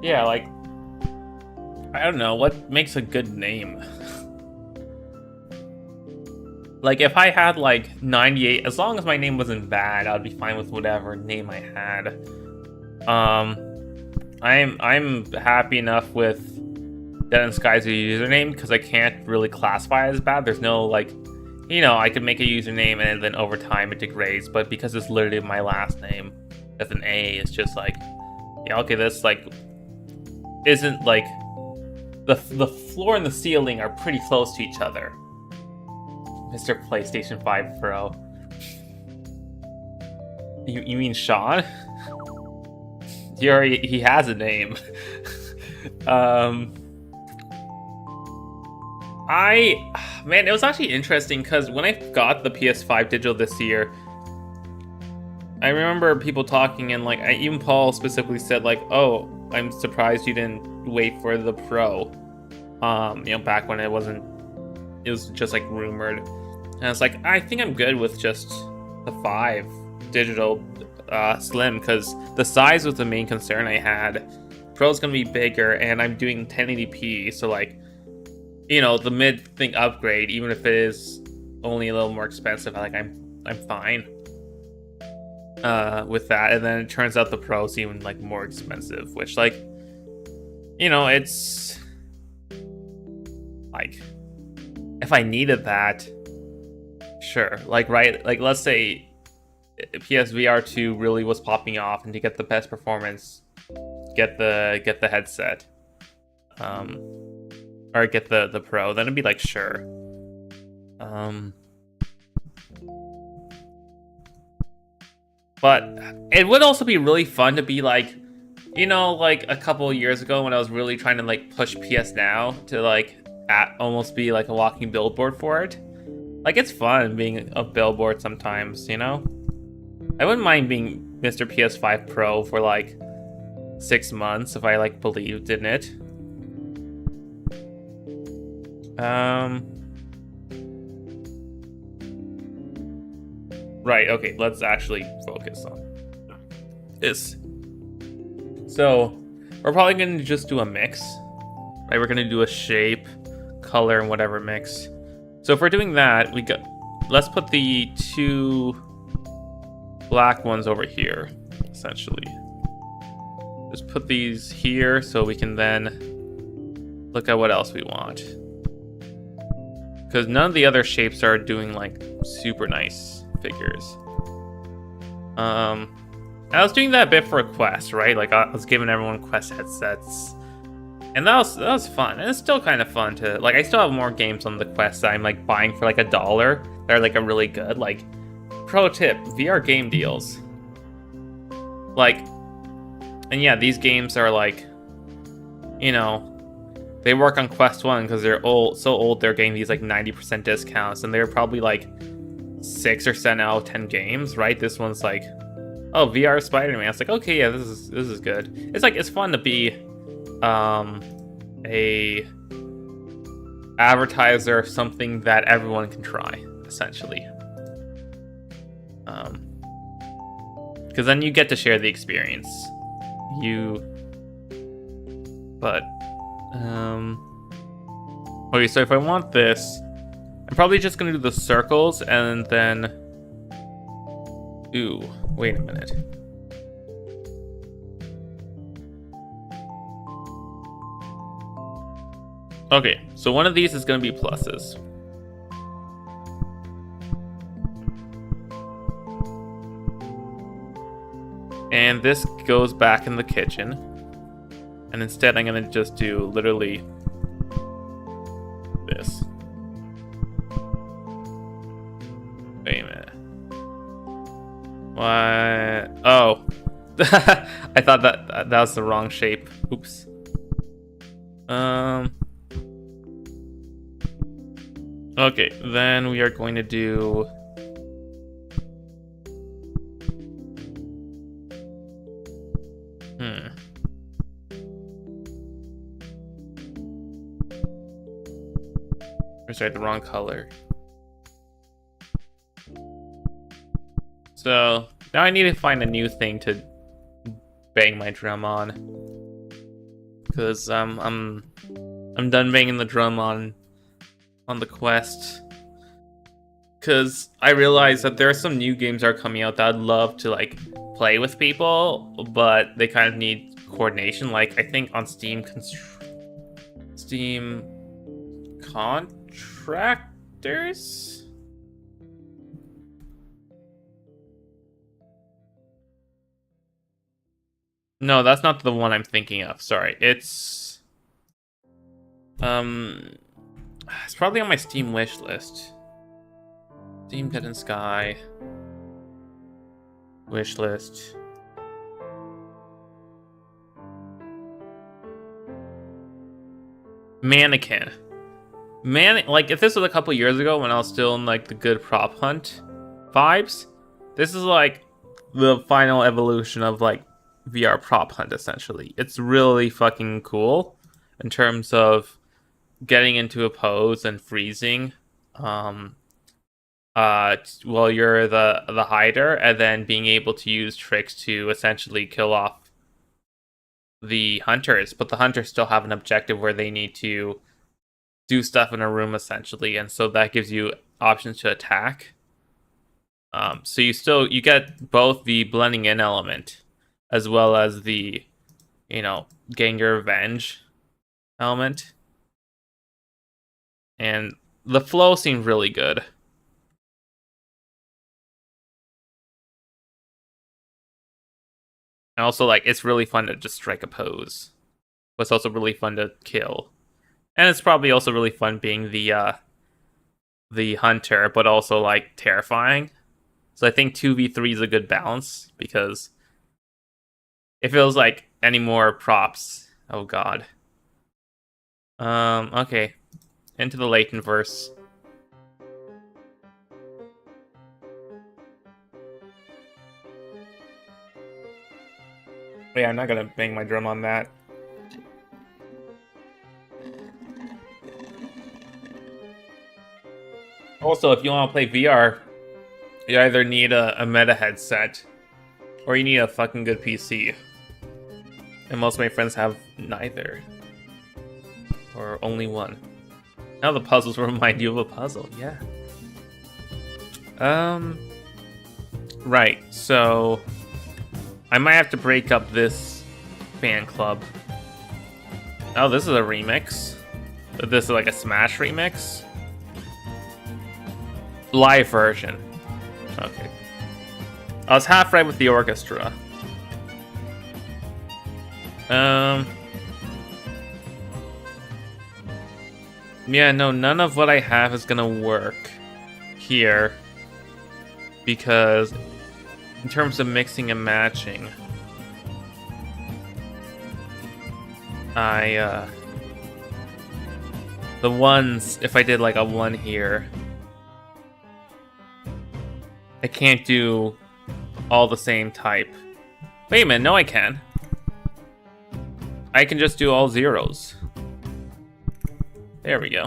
Yeah, like, I don't know, what makes a good name? Like, if I had, like, 98, as long as my name wasn't bad, I'd be fine with whatever name I had. I'm happy enough with Dead in Sky as a username, because I can't really classify it as bad. There's no, like, you know, I could make a username and then over time it degrades, but because it's literally my last name, as an A, it's just like, Yeah, okay, this like isn't like the floor and the ceiling are pretty close to each other. Mr. PlayStation 5 Pro. You mean Sean? He has a name. Man, it was actually interesting because when I got the PS5 digital this year, I remember people talking and like even Paul specifically said like, "Oh, I'm surprised you didn't wait for the Pro." Back when it was just like rumored, and I was like, I think I'm good with just the 5 digital slim because the size was the main concern I had. Pro's gonna be bigger, and I'm doing 1080p, so like, the mid thing upgrade, even if it is only a little more expensive, I'm fine with that. And then it turns out the Pro's even like more expensive, which like, it's like, if I needed that, sure. Like, right, like let's say PSVR 2 really was popping off, and to get the best performance, get the headset, or get the Pro, then it'd be like, sure. But it would also be really fun to be like, like a couple of years ago when I was really trying to like push PS Now to like almost be like a walking billboard for it. Like, it's fun being a billboard sometimes, I wouldn't mind being Mr. PS5 Pro for like 6 months if I like believed in it. Right, okay, let's actually focus on this. So, we're probably going to just do a mix. Right, we're going to do a shape, color, and whatever mix. So if we're doing that, let's put the 2 black ones over here, essentially. Just put these here so we can then look at what else we want. Because none of the other shapes are doing like super nice figures. I was doing that a bit for a Quest, right? Like I was giving everyone Quest headsets. And that was fun. And it's still kind of fun to like, I still have more games on the Quest that I'm like buying for like $1 that are like a really good, like, pro tip, VR game deals. Like, and yeah, these games are like, they work on Quest 1 because they're so old they're getting these like 90% discounts, and they're probably like 6 or 7 out of 10 games, right? This one's like, oh, VR Spider-Man. It's like, okay, yeah, this is good. It's like, it's fun to be a advertiser of something that everyone can try, essentially. Because then you get to share the experience. Okay, so if I want this, I'm probably just gonna do the circles and then, ooh, wait a minute. Okay, so one of these is gonna be pluses. And this goes back in the kitchen. And instead I'm gonna just do literally this. Wait a minute. What? Oh. I thought that was the wrong shape. Oops. Okay, then we are going to do sorry, the wrong color. So now I need to find a new thing to bang my drum on, because I'm done banging the drum on the Quest, because I realized that there are some new games that are coming out that I'd love to like play with people, but they kind of need coordination. Like I think on Steam Contractors. No, that's not the one I'm thinking of. Sorry. It's it's probably on my Steam wish list. Steam Dead and Sky wish list. Mannequin. Like if this was a couple years ago when I was still in like the good prop hunt vibes, this is like the final evolution of like VR prop hunt essentially. It's really fucking cool in terms of getting into a pose and freezing while you're the hider, and then being able to use tricks to essentially kill off the hunters, but the hunters still have an objective where they need to do stuff in a room essentially, and so that gives you options to attack. So you get both the blending in element as well as the, getting your revenge element. And the flow seemed really good. And also, like, it's really fun to just strike a pose. But it's also really fun to kill. And it's probably also really fun being the hunter, but also, like, terrifying. So I think 2v3 is a good balance, because it feels like any more props. Oh, God. Okay. Into the latent verse. Yeah, I'm not gonna bang my drum on that. Also, if you want to play VR, you either need a meta headset or you need a fucking good PC. And most of my friends have neither. Or only one. Now the puzzles will remind you of a puzzle, yeah. Right, so I might have to break up this fan club. Oh, this is a remix. This is like a Smash remix. Live version. Okay. I was half right with the orchestra. Yeah, no, none of what I have is gonna work here. Because in terms of mixing and matching, the ones, if I did like a one here, I can't do all the same type. Wait a minute, no I can. I can just do all zeros. There we go.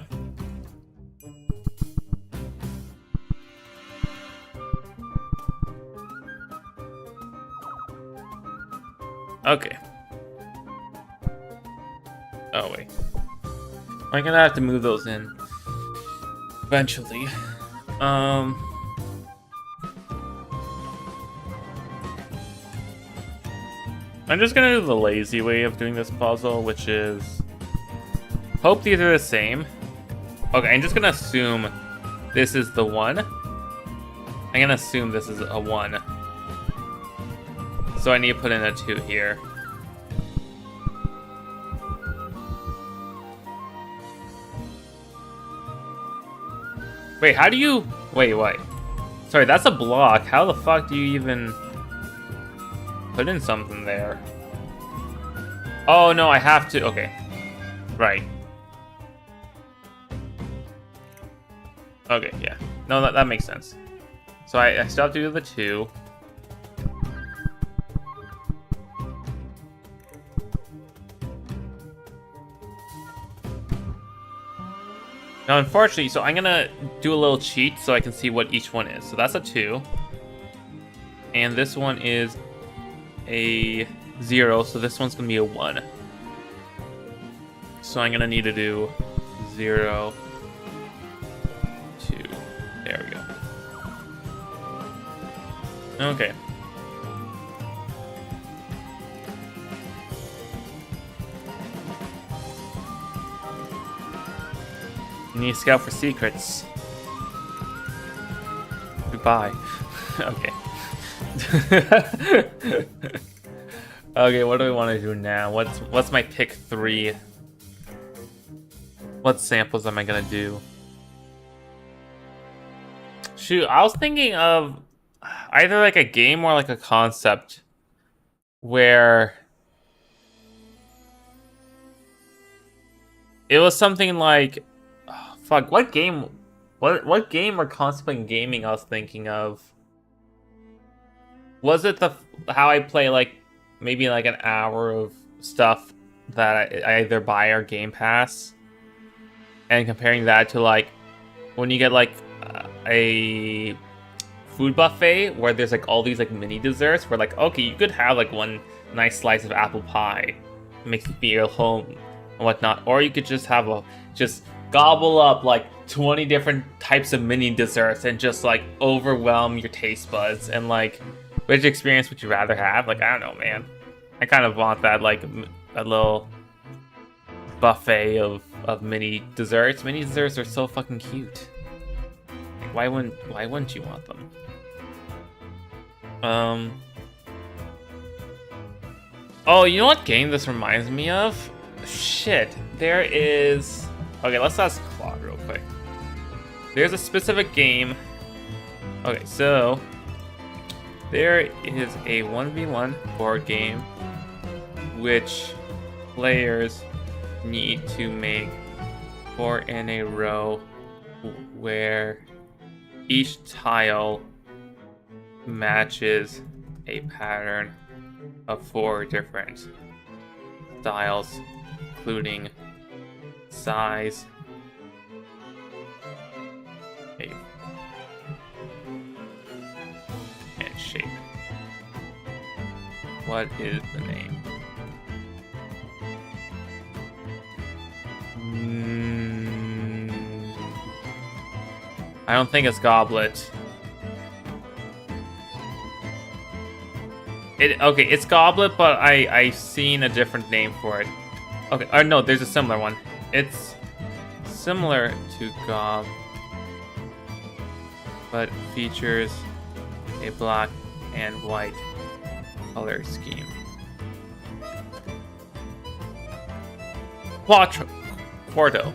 Okay. Oh, wait. I'm gonna have to move those in eventually. I'm just gonna do the lazy way of doing this puzzle, which is hope these are the same. Okay, I'm just gonna assume this is the one. I'm gonna assume this is a 1. So I need to put in a 2 here. Wait, how do you... Wait. Sorry, that's a block. How the fuck do you even put in something there? Oh, no, I have to... Okay. Right. Okay, yeah. No, that makes sense. So I still have to do the 2. Now, unfortunately, so I'm gonna do a little cheat so I can see what each one is. So that's a 2. And this one is a 0, so this one's gonna be a 1. So I'm gonna need to do 0, 2. There we go. Okay. You need to scout for secrets. Goodbye. Okay. Okay, what do we want to do now? What's my pick 3? What samples am I gonna do? Shoot, I was thinking of either like a game or like a concept where it was something like, oh, fuck, what game? What game or concept in gaming I was thinking of? Was it the how I play like maybe like an hour of stuff that I either buy or Game Pass, and comparing that to like when you get like a food buffet where there's like all these like mini desserts where like okay you could have like one nice slice of apple pie, makes you feel home and whatnot, or you could just have a just gobble up like 20 different types of mini desserts and just like overwhelm your taste buds. And like, which experience would you rather have? Like, I don't know, man. I kind of want that like a little buffet of mini desserts. Mini desserts are so fucking cute. Like, why wouldn't you want them? Oh, you know what game this reminds me of? Shit, there is... Okay, let's ask Claude real quick. There's a specific game. Okay, so there is a 1v1 board game which players need to make 4 in a row where each tile matches a pattern of 4 different styles, including size, and shape. What is the name? I don't think it's Goblet. Okay, it's Goblet, but I've seen a different name for it. Okay, no, there's a similar one. It's similar to Gob, but features a black and white color scheme. Quarto.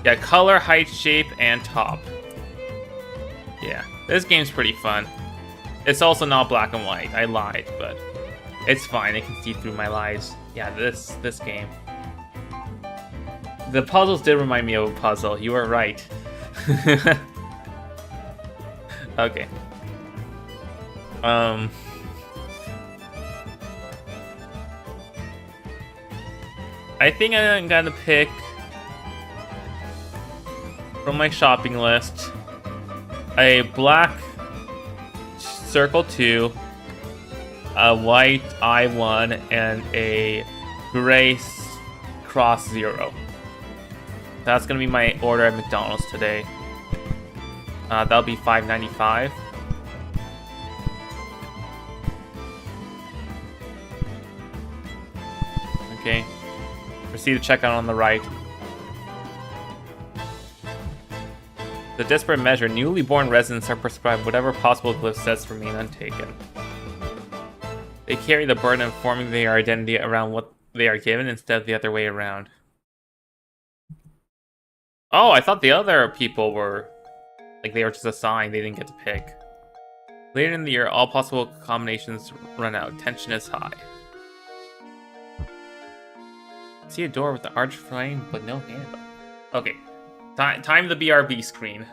Yeah, color, height, shape, and top. Yeah, this game's pretty fun. It's also not black and white. I lied, but it's fine. It can see through my lies. Yeah, this game. The puzzles did remind me of a puzzle. You were right. Okay. I think I'm gonna pick from my shopping list a black circle 2, a white I1, and a gray cross 0. That's gonna be my order at McDonald's today. That'll be $5.95. Okay. Proceed to checkout on the right. The desperate measure, newly born residents are prescribed whatever possible glyph sets remain untaken. They carry the burden of forming their identity around what they are given instead of the other way around. Oh, I thought the other people were... like they were just assigned, they didn't get to pick. Later in the year, all possible combinations run out. Tension is high. See a door with the arch frame, but no handle. Okay. Time the BRB screen.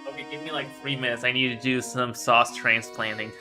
Okay, give me like 3 minutes. I need to do some sauce transplanting.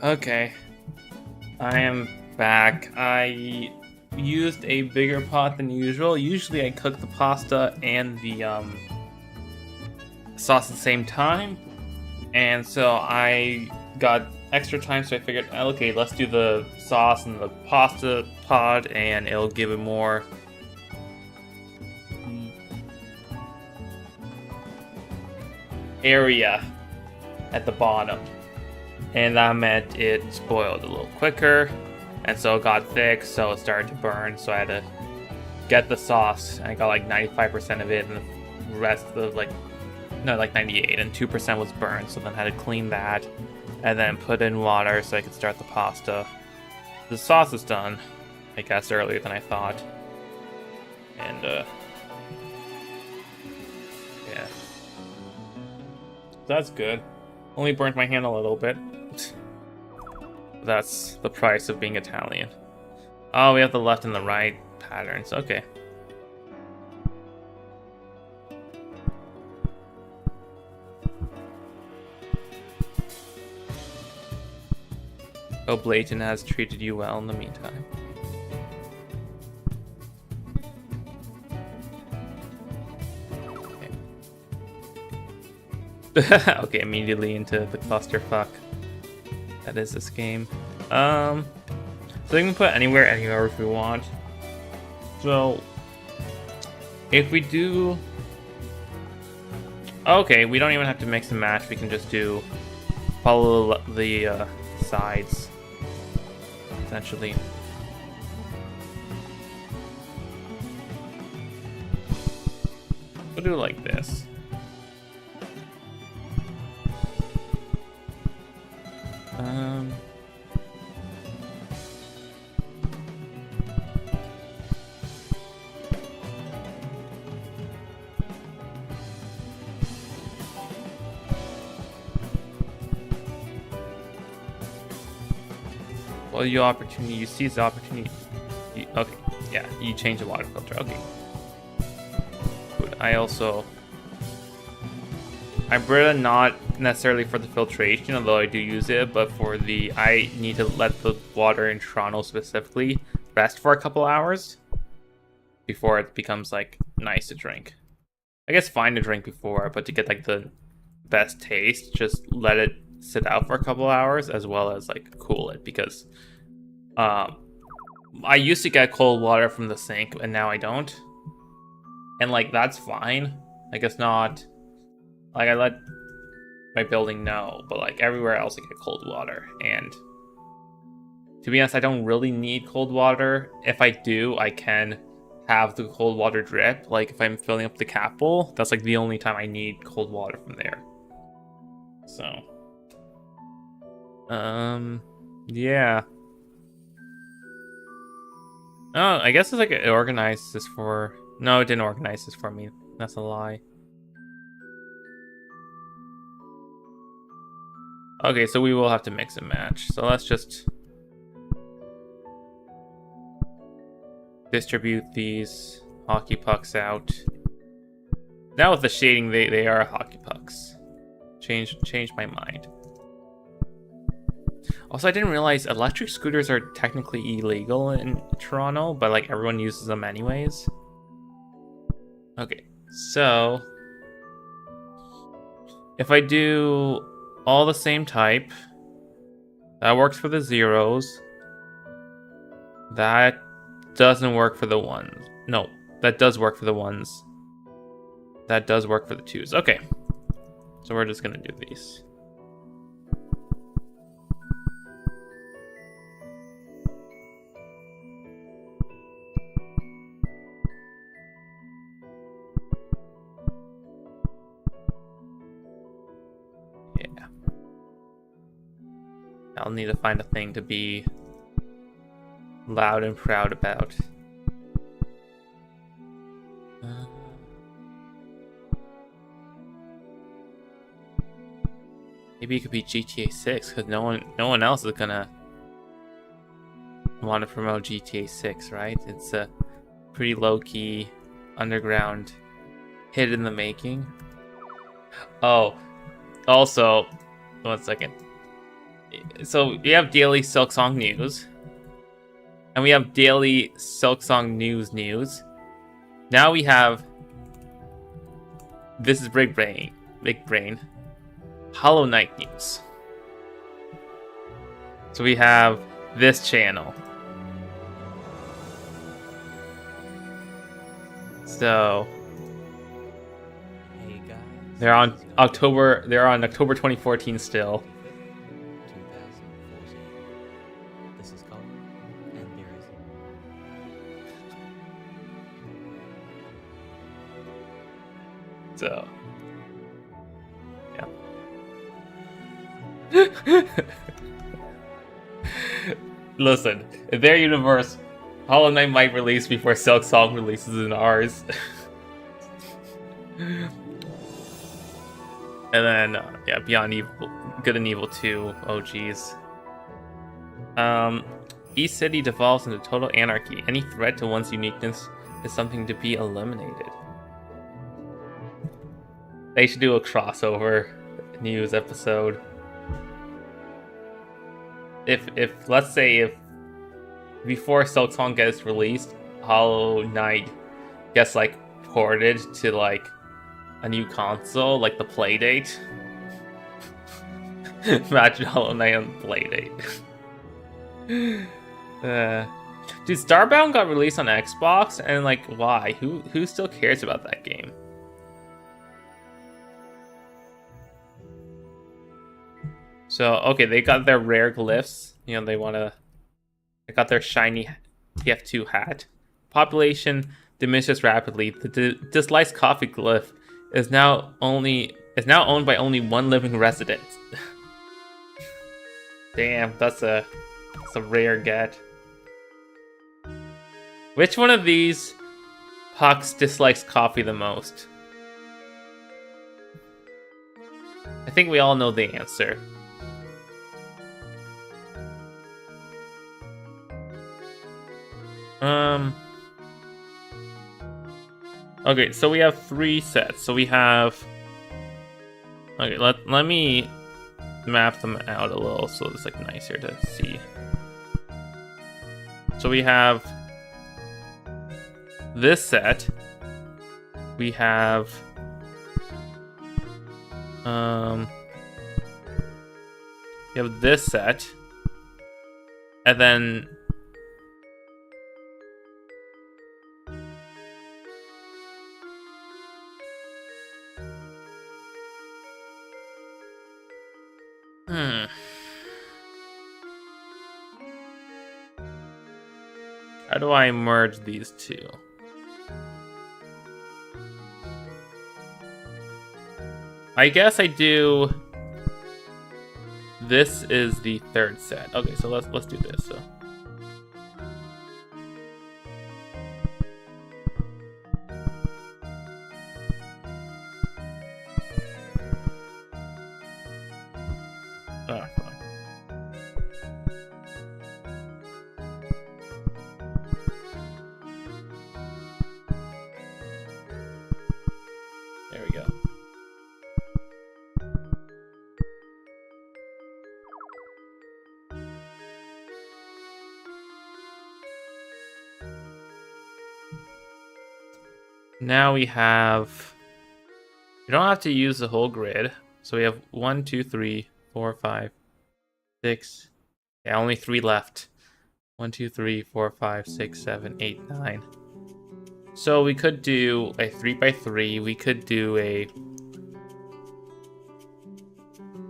Okay. I am back. I used a bigger pot than usual. Usually I cook the pasta and the sauce at the same time. And so I got extra time, so I figured, okay, let's do the sauce and the pasta pod, and it'll give it more area at the bottom. And that meant it spoiled a little quicker, and so it got thick, so it started to burn. So I had to get the sauce. I got like 95% of it, and the rest of like 98, and 2% was burned. So then I had to clean that, and then put in water so I could start the pasta. The sauce is done, I guess, earlier than I thought. And yeah, that's good. Only burnt my hand a little bit. That's the price of being Italian. Oh, we have the left and the right patterns. Okay. Hope Layton has treated you well in the meantime. Okay. Okay, immediately into the clusterfuck that is this game. So we can put anywhere if we want. So if we do, okay, we don't even have to mix and match. We can just follow the sides essentially. We'll do it like this. Well, you seize the opportunity. Okay, yeah, you change the water filter. Okay. Good. I Brita not necessarily for the filtration, although I do use it, but I need to let the water in Toronto specifically rest for a couple hours before it becomes like nice to drink. I guess fine to drink before, but to get like the best taste, just let it sit out for a couple hours, as well as like cool it, because I used to get cold water from the sink and now I don't, and like that's fine. Like it's not like I let my building know, but like everywhere else I get cold water, and to be honest, I don't really need cold water. If I do, I can have the cold water drip. Like if I'm filling up the cat bowl, that's like the only time I need cold water from there. So yeah. Oh, I guess it's like it organized this for... No, it didn't organize this for me. That's a lie. Okay, so we will have to mix and match. So let's just distribute these hockey pucks out. Now with the shading, they are hockey pucks. Change my mind. Also, I didn't realize electric scooters are technically illegal in Toronto, but like everyone uses them anyways. Okay, so if I do all the same type, that works for the zeros. That doesn't work for the ones. No, that does work for the ones. That does work for the twos. Okay, so we're just gonna do these. I'll need to find a thing to be loud and proud about. Maybe it could be GTA 6, because no one else is gonna want to promote GTA 6, right? It's a pretty low-key, underground hit in the making. Oh, also, 1 second. So we have daily Silksong news, and we have daily Silksong news. Now we have this is Big Brain, Hollow Knight news. So we have this channel. So Hey guys. they're on October 2014 still. 2014. This is Colin, and there is. So yeah. Listen, in their universe, Hollow Knight might release before Silksong releases in ours. And then, yeah, Beyond Evil, Good and Evil 2. Oh, geez. East City devolves into total anarchy. Any threat to one's uniqueness is something to be eliminated. They should do a crossover news episode. If let's say if before Silksong gets released, Hollow Knight gets like ported to like a new console, like the Playdate. Imagine Hollow Knight on the Playdate. Dude, Starbound got released on Xbox, and like, why? Who still cares about that game? So okay, they got their rare glyphs. You know, they got their shiny TF2 hat. Population diminishes rapidly. The disliked coffee glyph is now owned by only one living resident. Damn, that's a rare get. Which one of these pucks dislikes coffee the most? I think we all know the answer. Okay, so we have 3 sets. So we have. Okay, let me map them out a little so it's like nicer to see. So we have this set. We have this set, and then how do I merge these two? I guess I do. This is the 3rd set. Okay, so let's do this. So. Ah, fine. There we go. Now we have. We don't have to use the whole grid. So we have 1, 2, 3, 4, 5, 6. Yeah, only 3 left. 1, 2, 3, 4, 5, 6, 7, 8, 9. So we could do a 3x3. We could do a.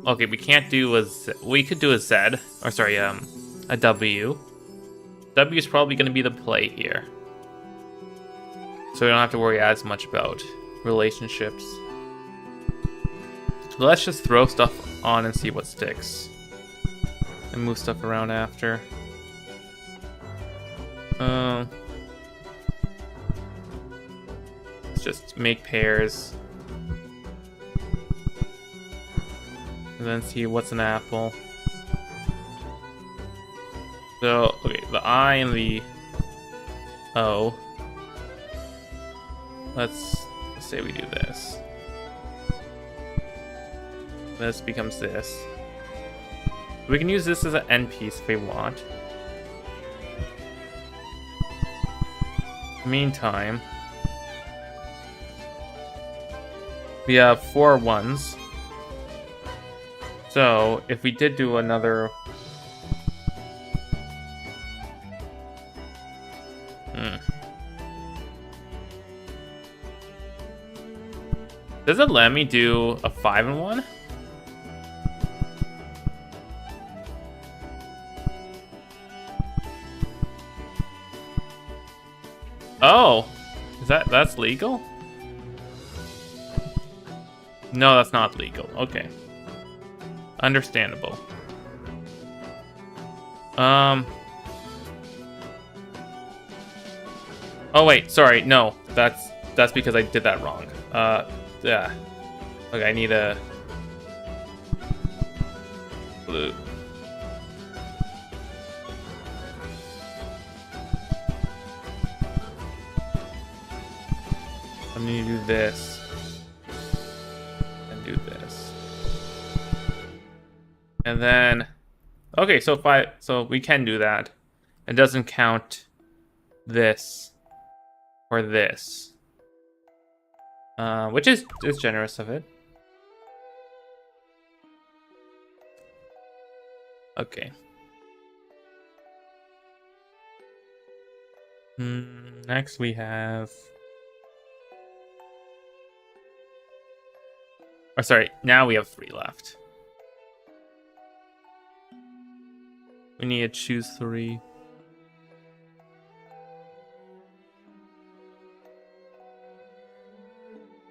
Okay, we can't do a Z. We could do a Z. Or sorry, a W. W is probably going to be the play here. So we don't have to worry as much about relationships. So let's just throw stuff on and see what sticks. And move stuff around after. Let's just make pairs. And then see what's an apple. So, okay, the I and the O. Let's say we do this. This becomes this. We can use this as an end piece if we want. Meantime, we have 4 ones. So if we did do another... Does it let me do a 5 and 1? Oh, that's legal? No, that's not legal. Okay. Understandable. Oh wait, sorry. No, that's because I did that wrong. Yeah. Okay, I need a blue. I'm gonna do this and do this, and then okay. So we can do that. It doesn't count this or this, which is generous of it. Okay. Next we have. Oh, sorry. Now we have 3 left. We need to choose 3.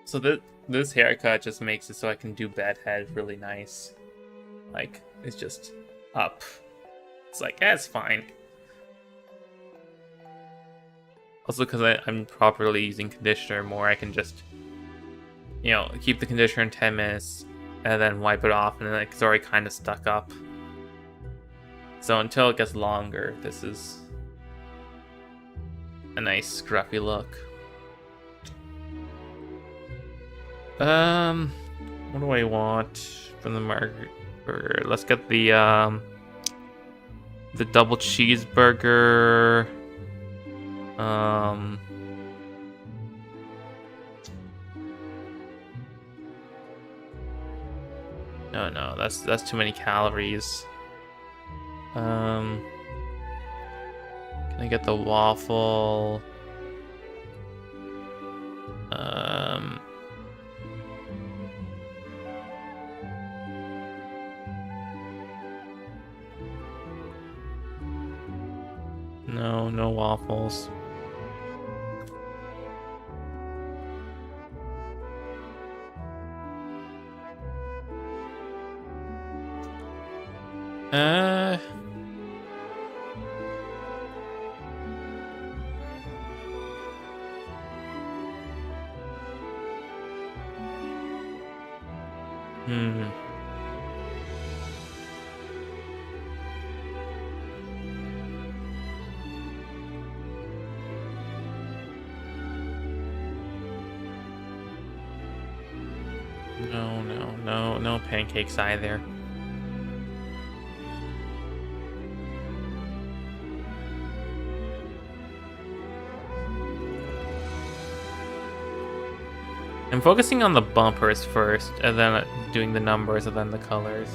So this haircut just makes it so I can do bedhead really nice. Like, it's just up. It's like, it's fine. Also, because I'm properly using conditioner more, I can just, you know, keep the conditioner in 10 minutes and then wipe it off, and then it's already kind of stuck up. So until it gets longer, this is a nice scruffy look. What do I want from the burger? Let's get the double cheeseburger. No, that's too many calories. Can I get the waffle? No waffles. No pancakes either. I'm focusing on the bumpers first, and then doing the numbers, and then the colors.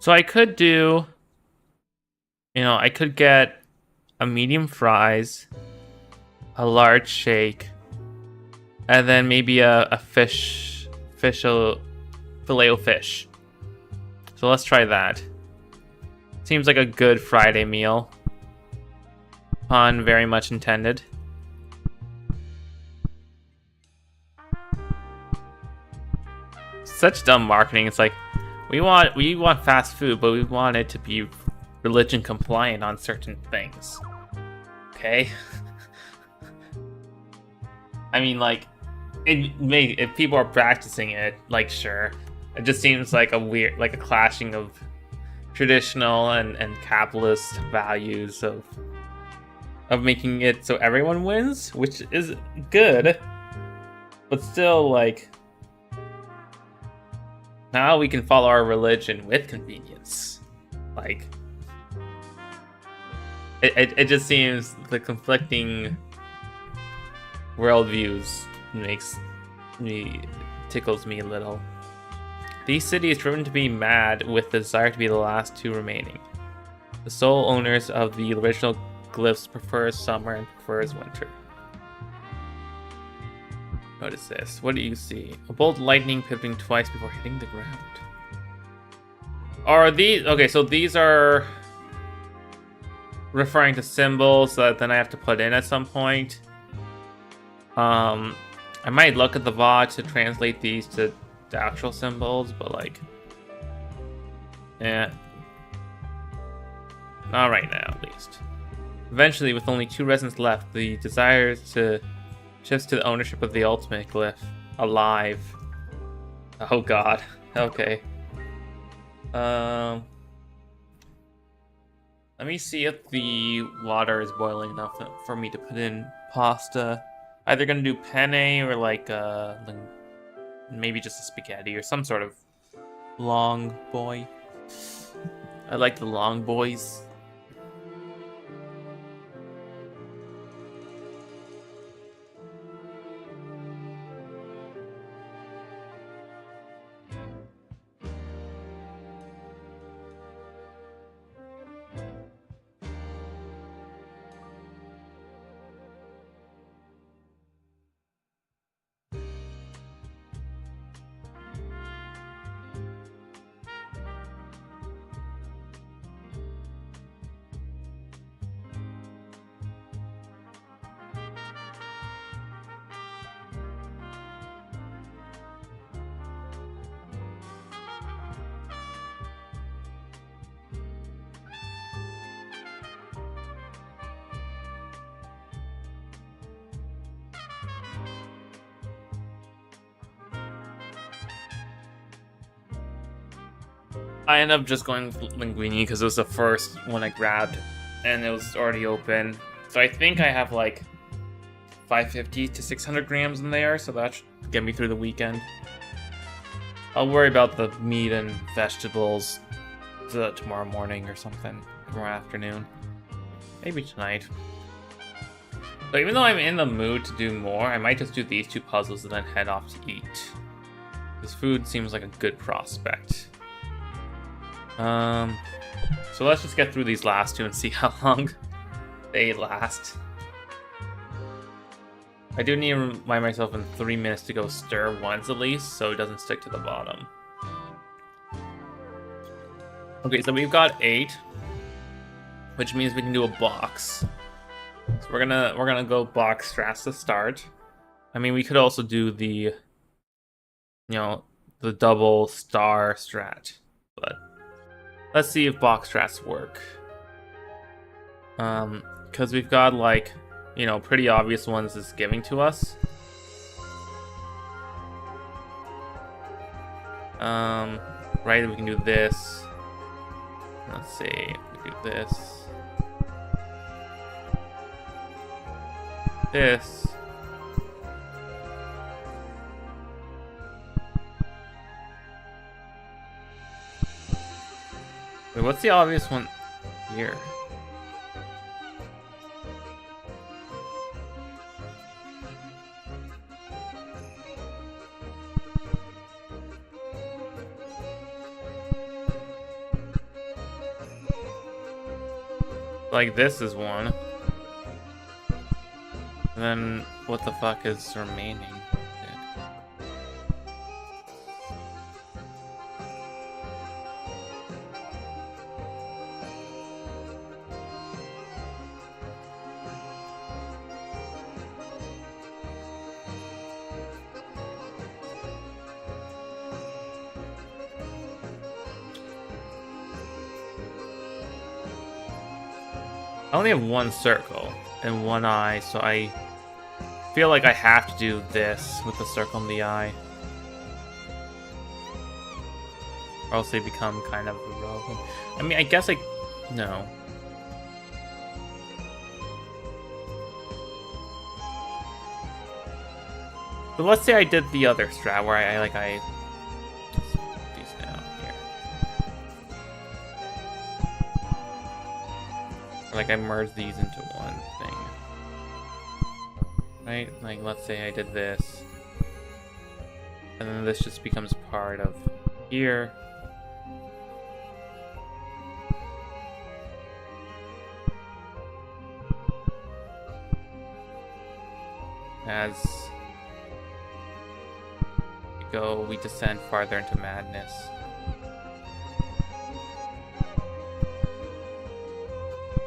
So I could do, I could get a medium fries, a large shake, and then maybe a filet-o-fish. So let's try that. Seems like a good Friday meal. Pun very much intended. Such dumb marketing. It's like, we want fast food, but we want it to be religion compliant on certain things. Okay? I mean, like, if people are practicing it, like, sure. It just seems like a clashing of traditional and capitalist values of making it so everyone wins, which is good, but still, like, now we can follow our religion with convenience. Like, it just seems the conflicting worldviews tickles me a little. These cities driven to be mad with the desire to be the last two remaining. The sole owners of the original glyphs prefers summer and prefers winter. What is this? What do you see? A bolt lightning pivoting twice before hitting the ground. Are these... Okay, so these are referring to symbols that then I have to put in at some point. I might look at the VOD to translate these to the actual symbols, but like... yeah. Not right now, at least. Eventually, with only 2 residents left, the desire to shifts to the ownership of the ultimate glyph. Alive. Oh god. Okay. Let me see if the water is boiling enough for me to put in pasta. Either gonna do penne or like maybe just a spaghetti or some sort of long boy. I like the long boys. I ended up just going with linguine because it was the first one I grabbed and it was already open. So I think I have like 550 to 600 grams in there, so that should get me through the weekend. I'll worry about the meat and vegetables tomorrow morning or something, tomorrow afternoon. Maybe tonight. So even though I'm in the mood to do more, I might just do these 2 puzzles and then head off to eat. This food seems like a good prospect. So let's just get through these last 2 and see how long they last. I do need to remind myself in 3 minutes to go stir once at least, so it doesn't stick to the bottom. Okay, so we've got 8, which means we can do a box. So we're gonna go box strats to start. I mean, we could also do the, the double star strat, but let's see if box strats work. Because we've got like, pretty obvious ones it's giving to us. Right, we can do this. Let's see, we do this. This. Wait, what's the obvious one here? Like, this is one. And then, what the fuck is remaining? I only have one circle and one eye, so I feel like I have to do this with the circle and the eye. Or else they become kind of irrelevant. I mean, I guess no. But let's say I did the other strat where I let's put these down here. Or like I merge these into one thing. Right? Like let's say I did this. And then this just becomes part of here. As we descend farther into madness.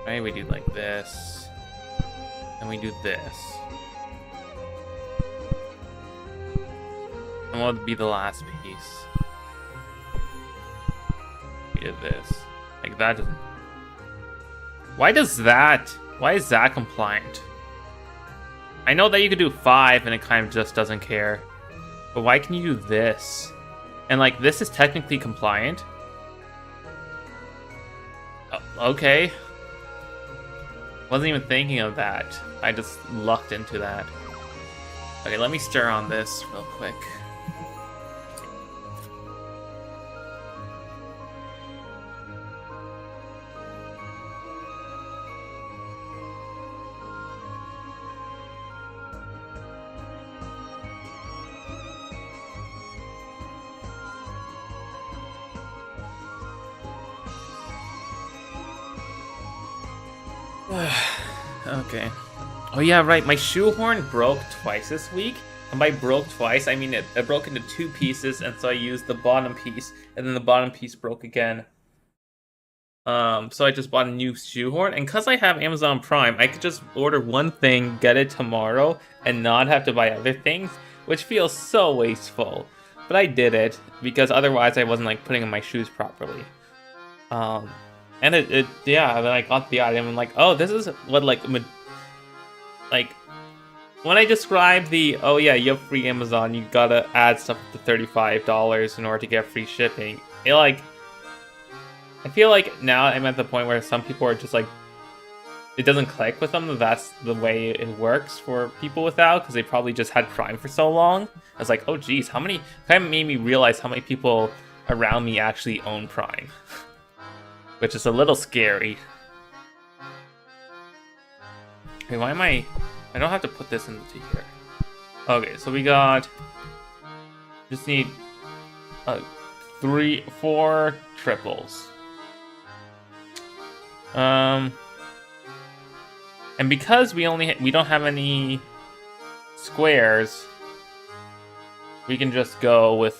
Right, we do like this, and we do this, and what would be the last piece? We did this, like that doesn't. Why is that compliant? I know that you could do 5 and it kind of just doesn't care. But why can you do this? And like, this is technically compliant. Okay. Wasn't even thinking of that. I just lucked into that. Okay, let me stir on this real quick. Okay. Oh yeah, right. My shoehorn broke twice this week. And by broke twice, I mean it broke into 2 pieces, and so I used the bottom piece, and then the bottom piece broke again. So I just bought a new shoehorn, and because I have Amazon Prime, I could just order one thing, get it tomorrow, and not have to buy other things, which feels so wasteful. But I did it, because otherwise I wasn't like putting on my shoes properly. And yeah, then I got the item and like, oh, this is what like when I describe oh yeah, you have free Amazon, you gotta add stuff to $35 in order to get free shipping. I feel like now I'm at the point where some people are just like, it doesn't click with them that that's the way it works for people without, because they probably just had Prime for so long. I was like, oh geez, kind of made me realize how many people around me actually own Prime. Which is a little scary. Okay, why am I don't have to put this into here. Okay, so we got, just need 4 triples. And because we don't have any squares, we can just go with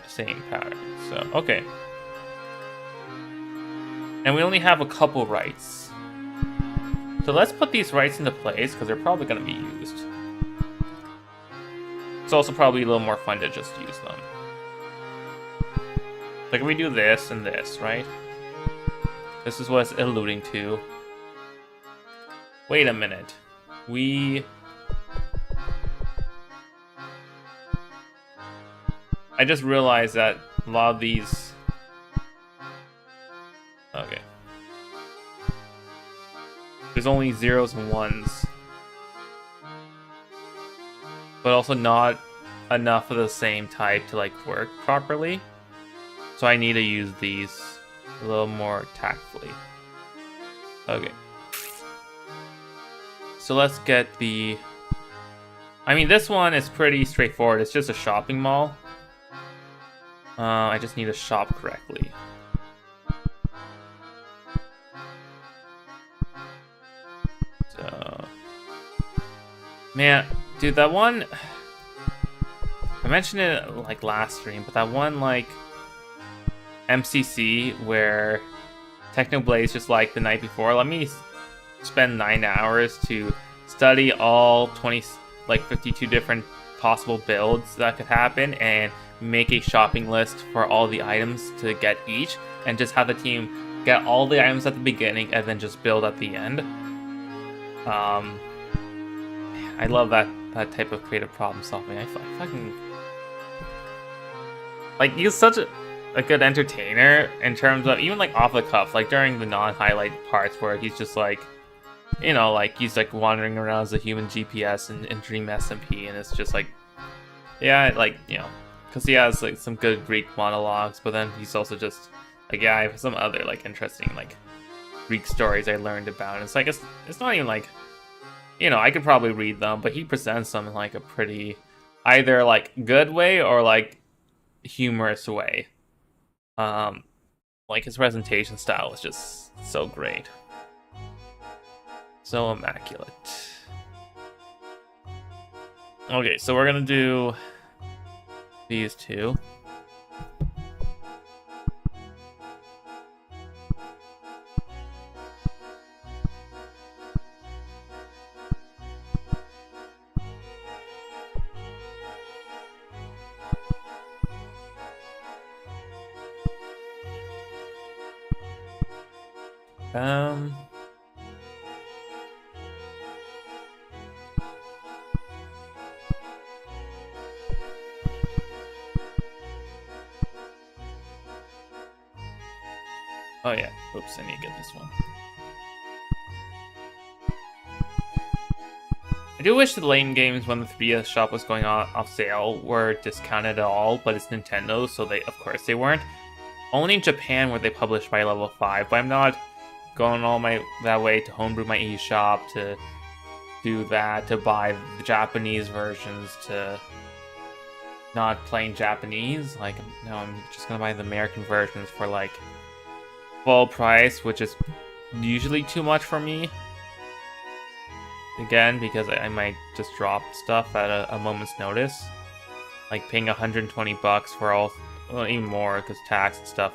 same pattern. So okay. And we only have a couple rights. So let's put these rights into place, because they're probably going to be used. It's also probably a little more fun to just use them. Like we do this and this, right? This is what it's alluding to. Wait a minute. I just realized that a lot of these... Okay. There's only 0s and 1s. But also not enough of the same type to like work properly. So I need to use these a little more tactfully. Okay. So let's get the... I mean, this one is pretty straightforward. It's just a shopping mall. I just need to shop correctly. So... Man, dude, that one... I mentioned it like last stream, but that one like MCC where Technoblade's just like the night before, let me spend 9 hours to study all 52 different possible builds that could happen and make a shopping list for all the items to get each, and just have the team get all the items at the beginning and then just build at the end. I love that type of creative problem solving. I fucking like, he's such a good entertainer in terms of even like off the cuff, like during the non-highlight parts where he's just like, you know, like he's like wandering around as a human GPS in Dream SMP, and it's just like, yeah, like, you know, because he has like some good Greek monologues, but then he's also just like, yeah, I have some other like interesting like Greek stories I learned about. And it's like it's not even like, you know, I could probably read them, but he presents them in like a pretty either like good way or like humorous way. Like his presentation style is just so great. So immaculate. Okay, so we're gonna do these two. Oh yeah, oops, I need to get this one. I do wish the lane games when the 3DS shop was going on off sale were discounted at all, but it's Nintendo, so they, of course they weren't. Only in Japan were they published by level 5, but I'm not going all that way to homebrew my eShop to do that, to buy the Japanese versions, to not playing Japanese. Like, no, I'm just gonna buy the American versions for like full price, which is usually too much for me. Again, because I might just drop stuff at a moment's notice. Like paying 120 bucks for all, well, even more because tax and stuff,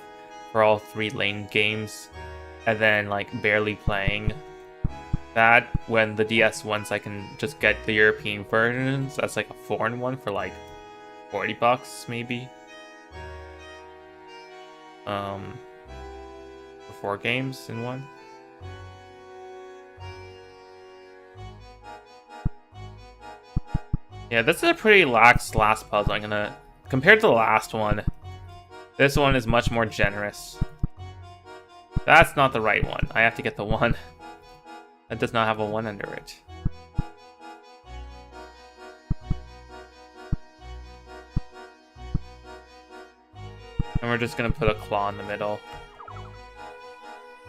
for all 3 lane games, and then like barely playing that when the DS ones I can just get the European versions. That's like a foreign one for like 40 bucks maybe. For 4 games in one. Yeah, this is a pretty lax last puzzle. I'm gonna, compared to the last one, this one is much more generous. That's not the right one. I have to get the one that does not have a 1 under it. And we're just gonna put a claw in the middle.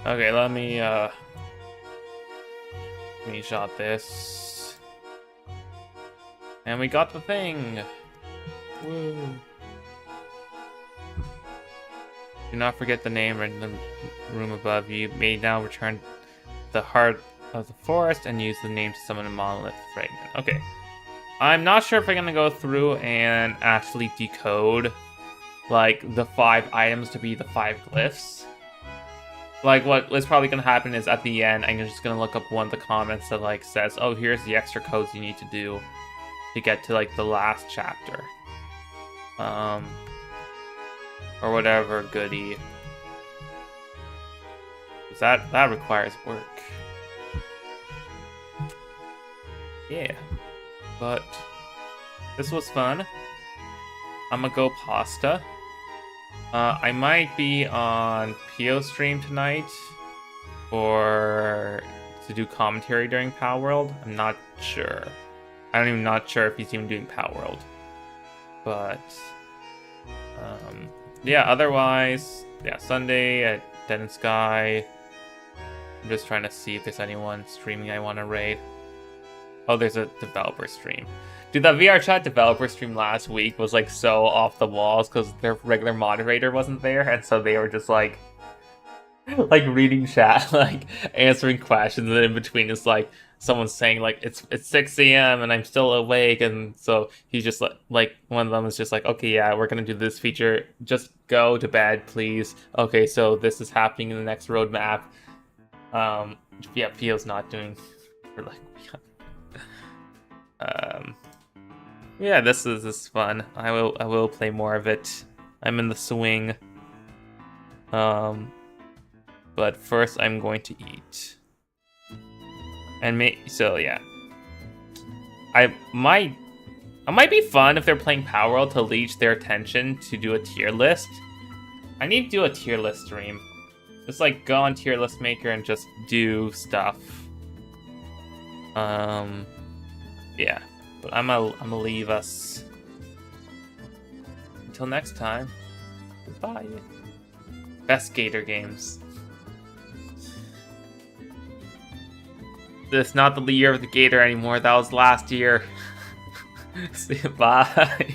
Okay, let me shot this. And we got the thing! Woo! Do not forget the name in the room above you. You may now return the heart of the forest and use the name to summon a monolith fragment. Okay. I'm not sure if I'm gonna go through and actually decode like the 5 items to be the 5 glyphs. Like what's probably gonna happen is at the end I'm just gonna look up one of the comments that like says, oh, here's the extra codes you need to do to get to like the last chapter. Or whatever goodie. 'Cause that requires work. Yeah. But this was fun. I'm gonna go pasta. I might be on Pio stream tonight, or to do commentary during Power World. I'm not sure. I'm even not sure if he's even doing Power World. But yeah, otherwise, yeah, Sunday at Dead and Sky. I'm just trying to see if there's anyone streaming I want to raid. Oh, there's a developer stream. Dude, that VR Chat developer stream last week was like so off the walls because their regular moderator wasn't there, and so they were just like reading chat, like answering questions, and in between it's like someone saying like it's 6 a.m. and I'm still awake, and so he's just like one of them is just like, okay, yeah, we're gonna do this feature, just go to bed please. Okay, so this is happening in the next roadmap. Yeah, Pio's not doing Reliquia. Yeah, this is fun. I will play more of it. I'm in the swing. But first I'm going to eat. And So yeah, I might be fun if they're playing Power World to leech their attention to do a tier list. I need to do a tier list stream. Just like go on tier list maker and just do stuff. Yeah, but I'm gonna leave us until next time. Goodbye. Best Gator games. It's not the year of the Gator anymore. That was last year. Bye.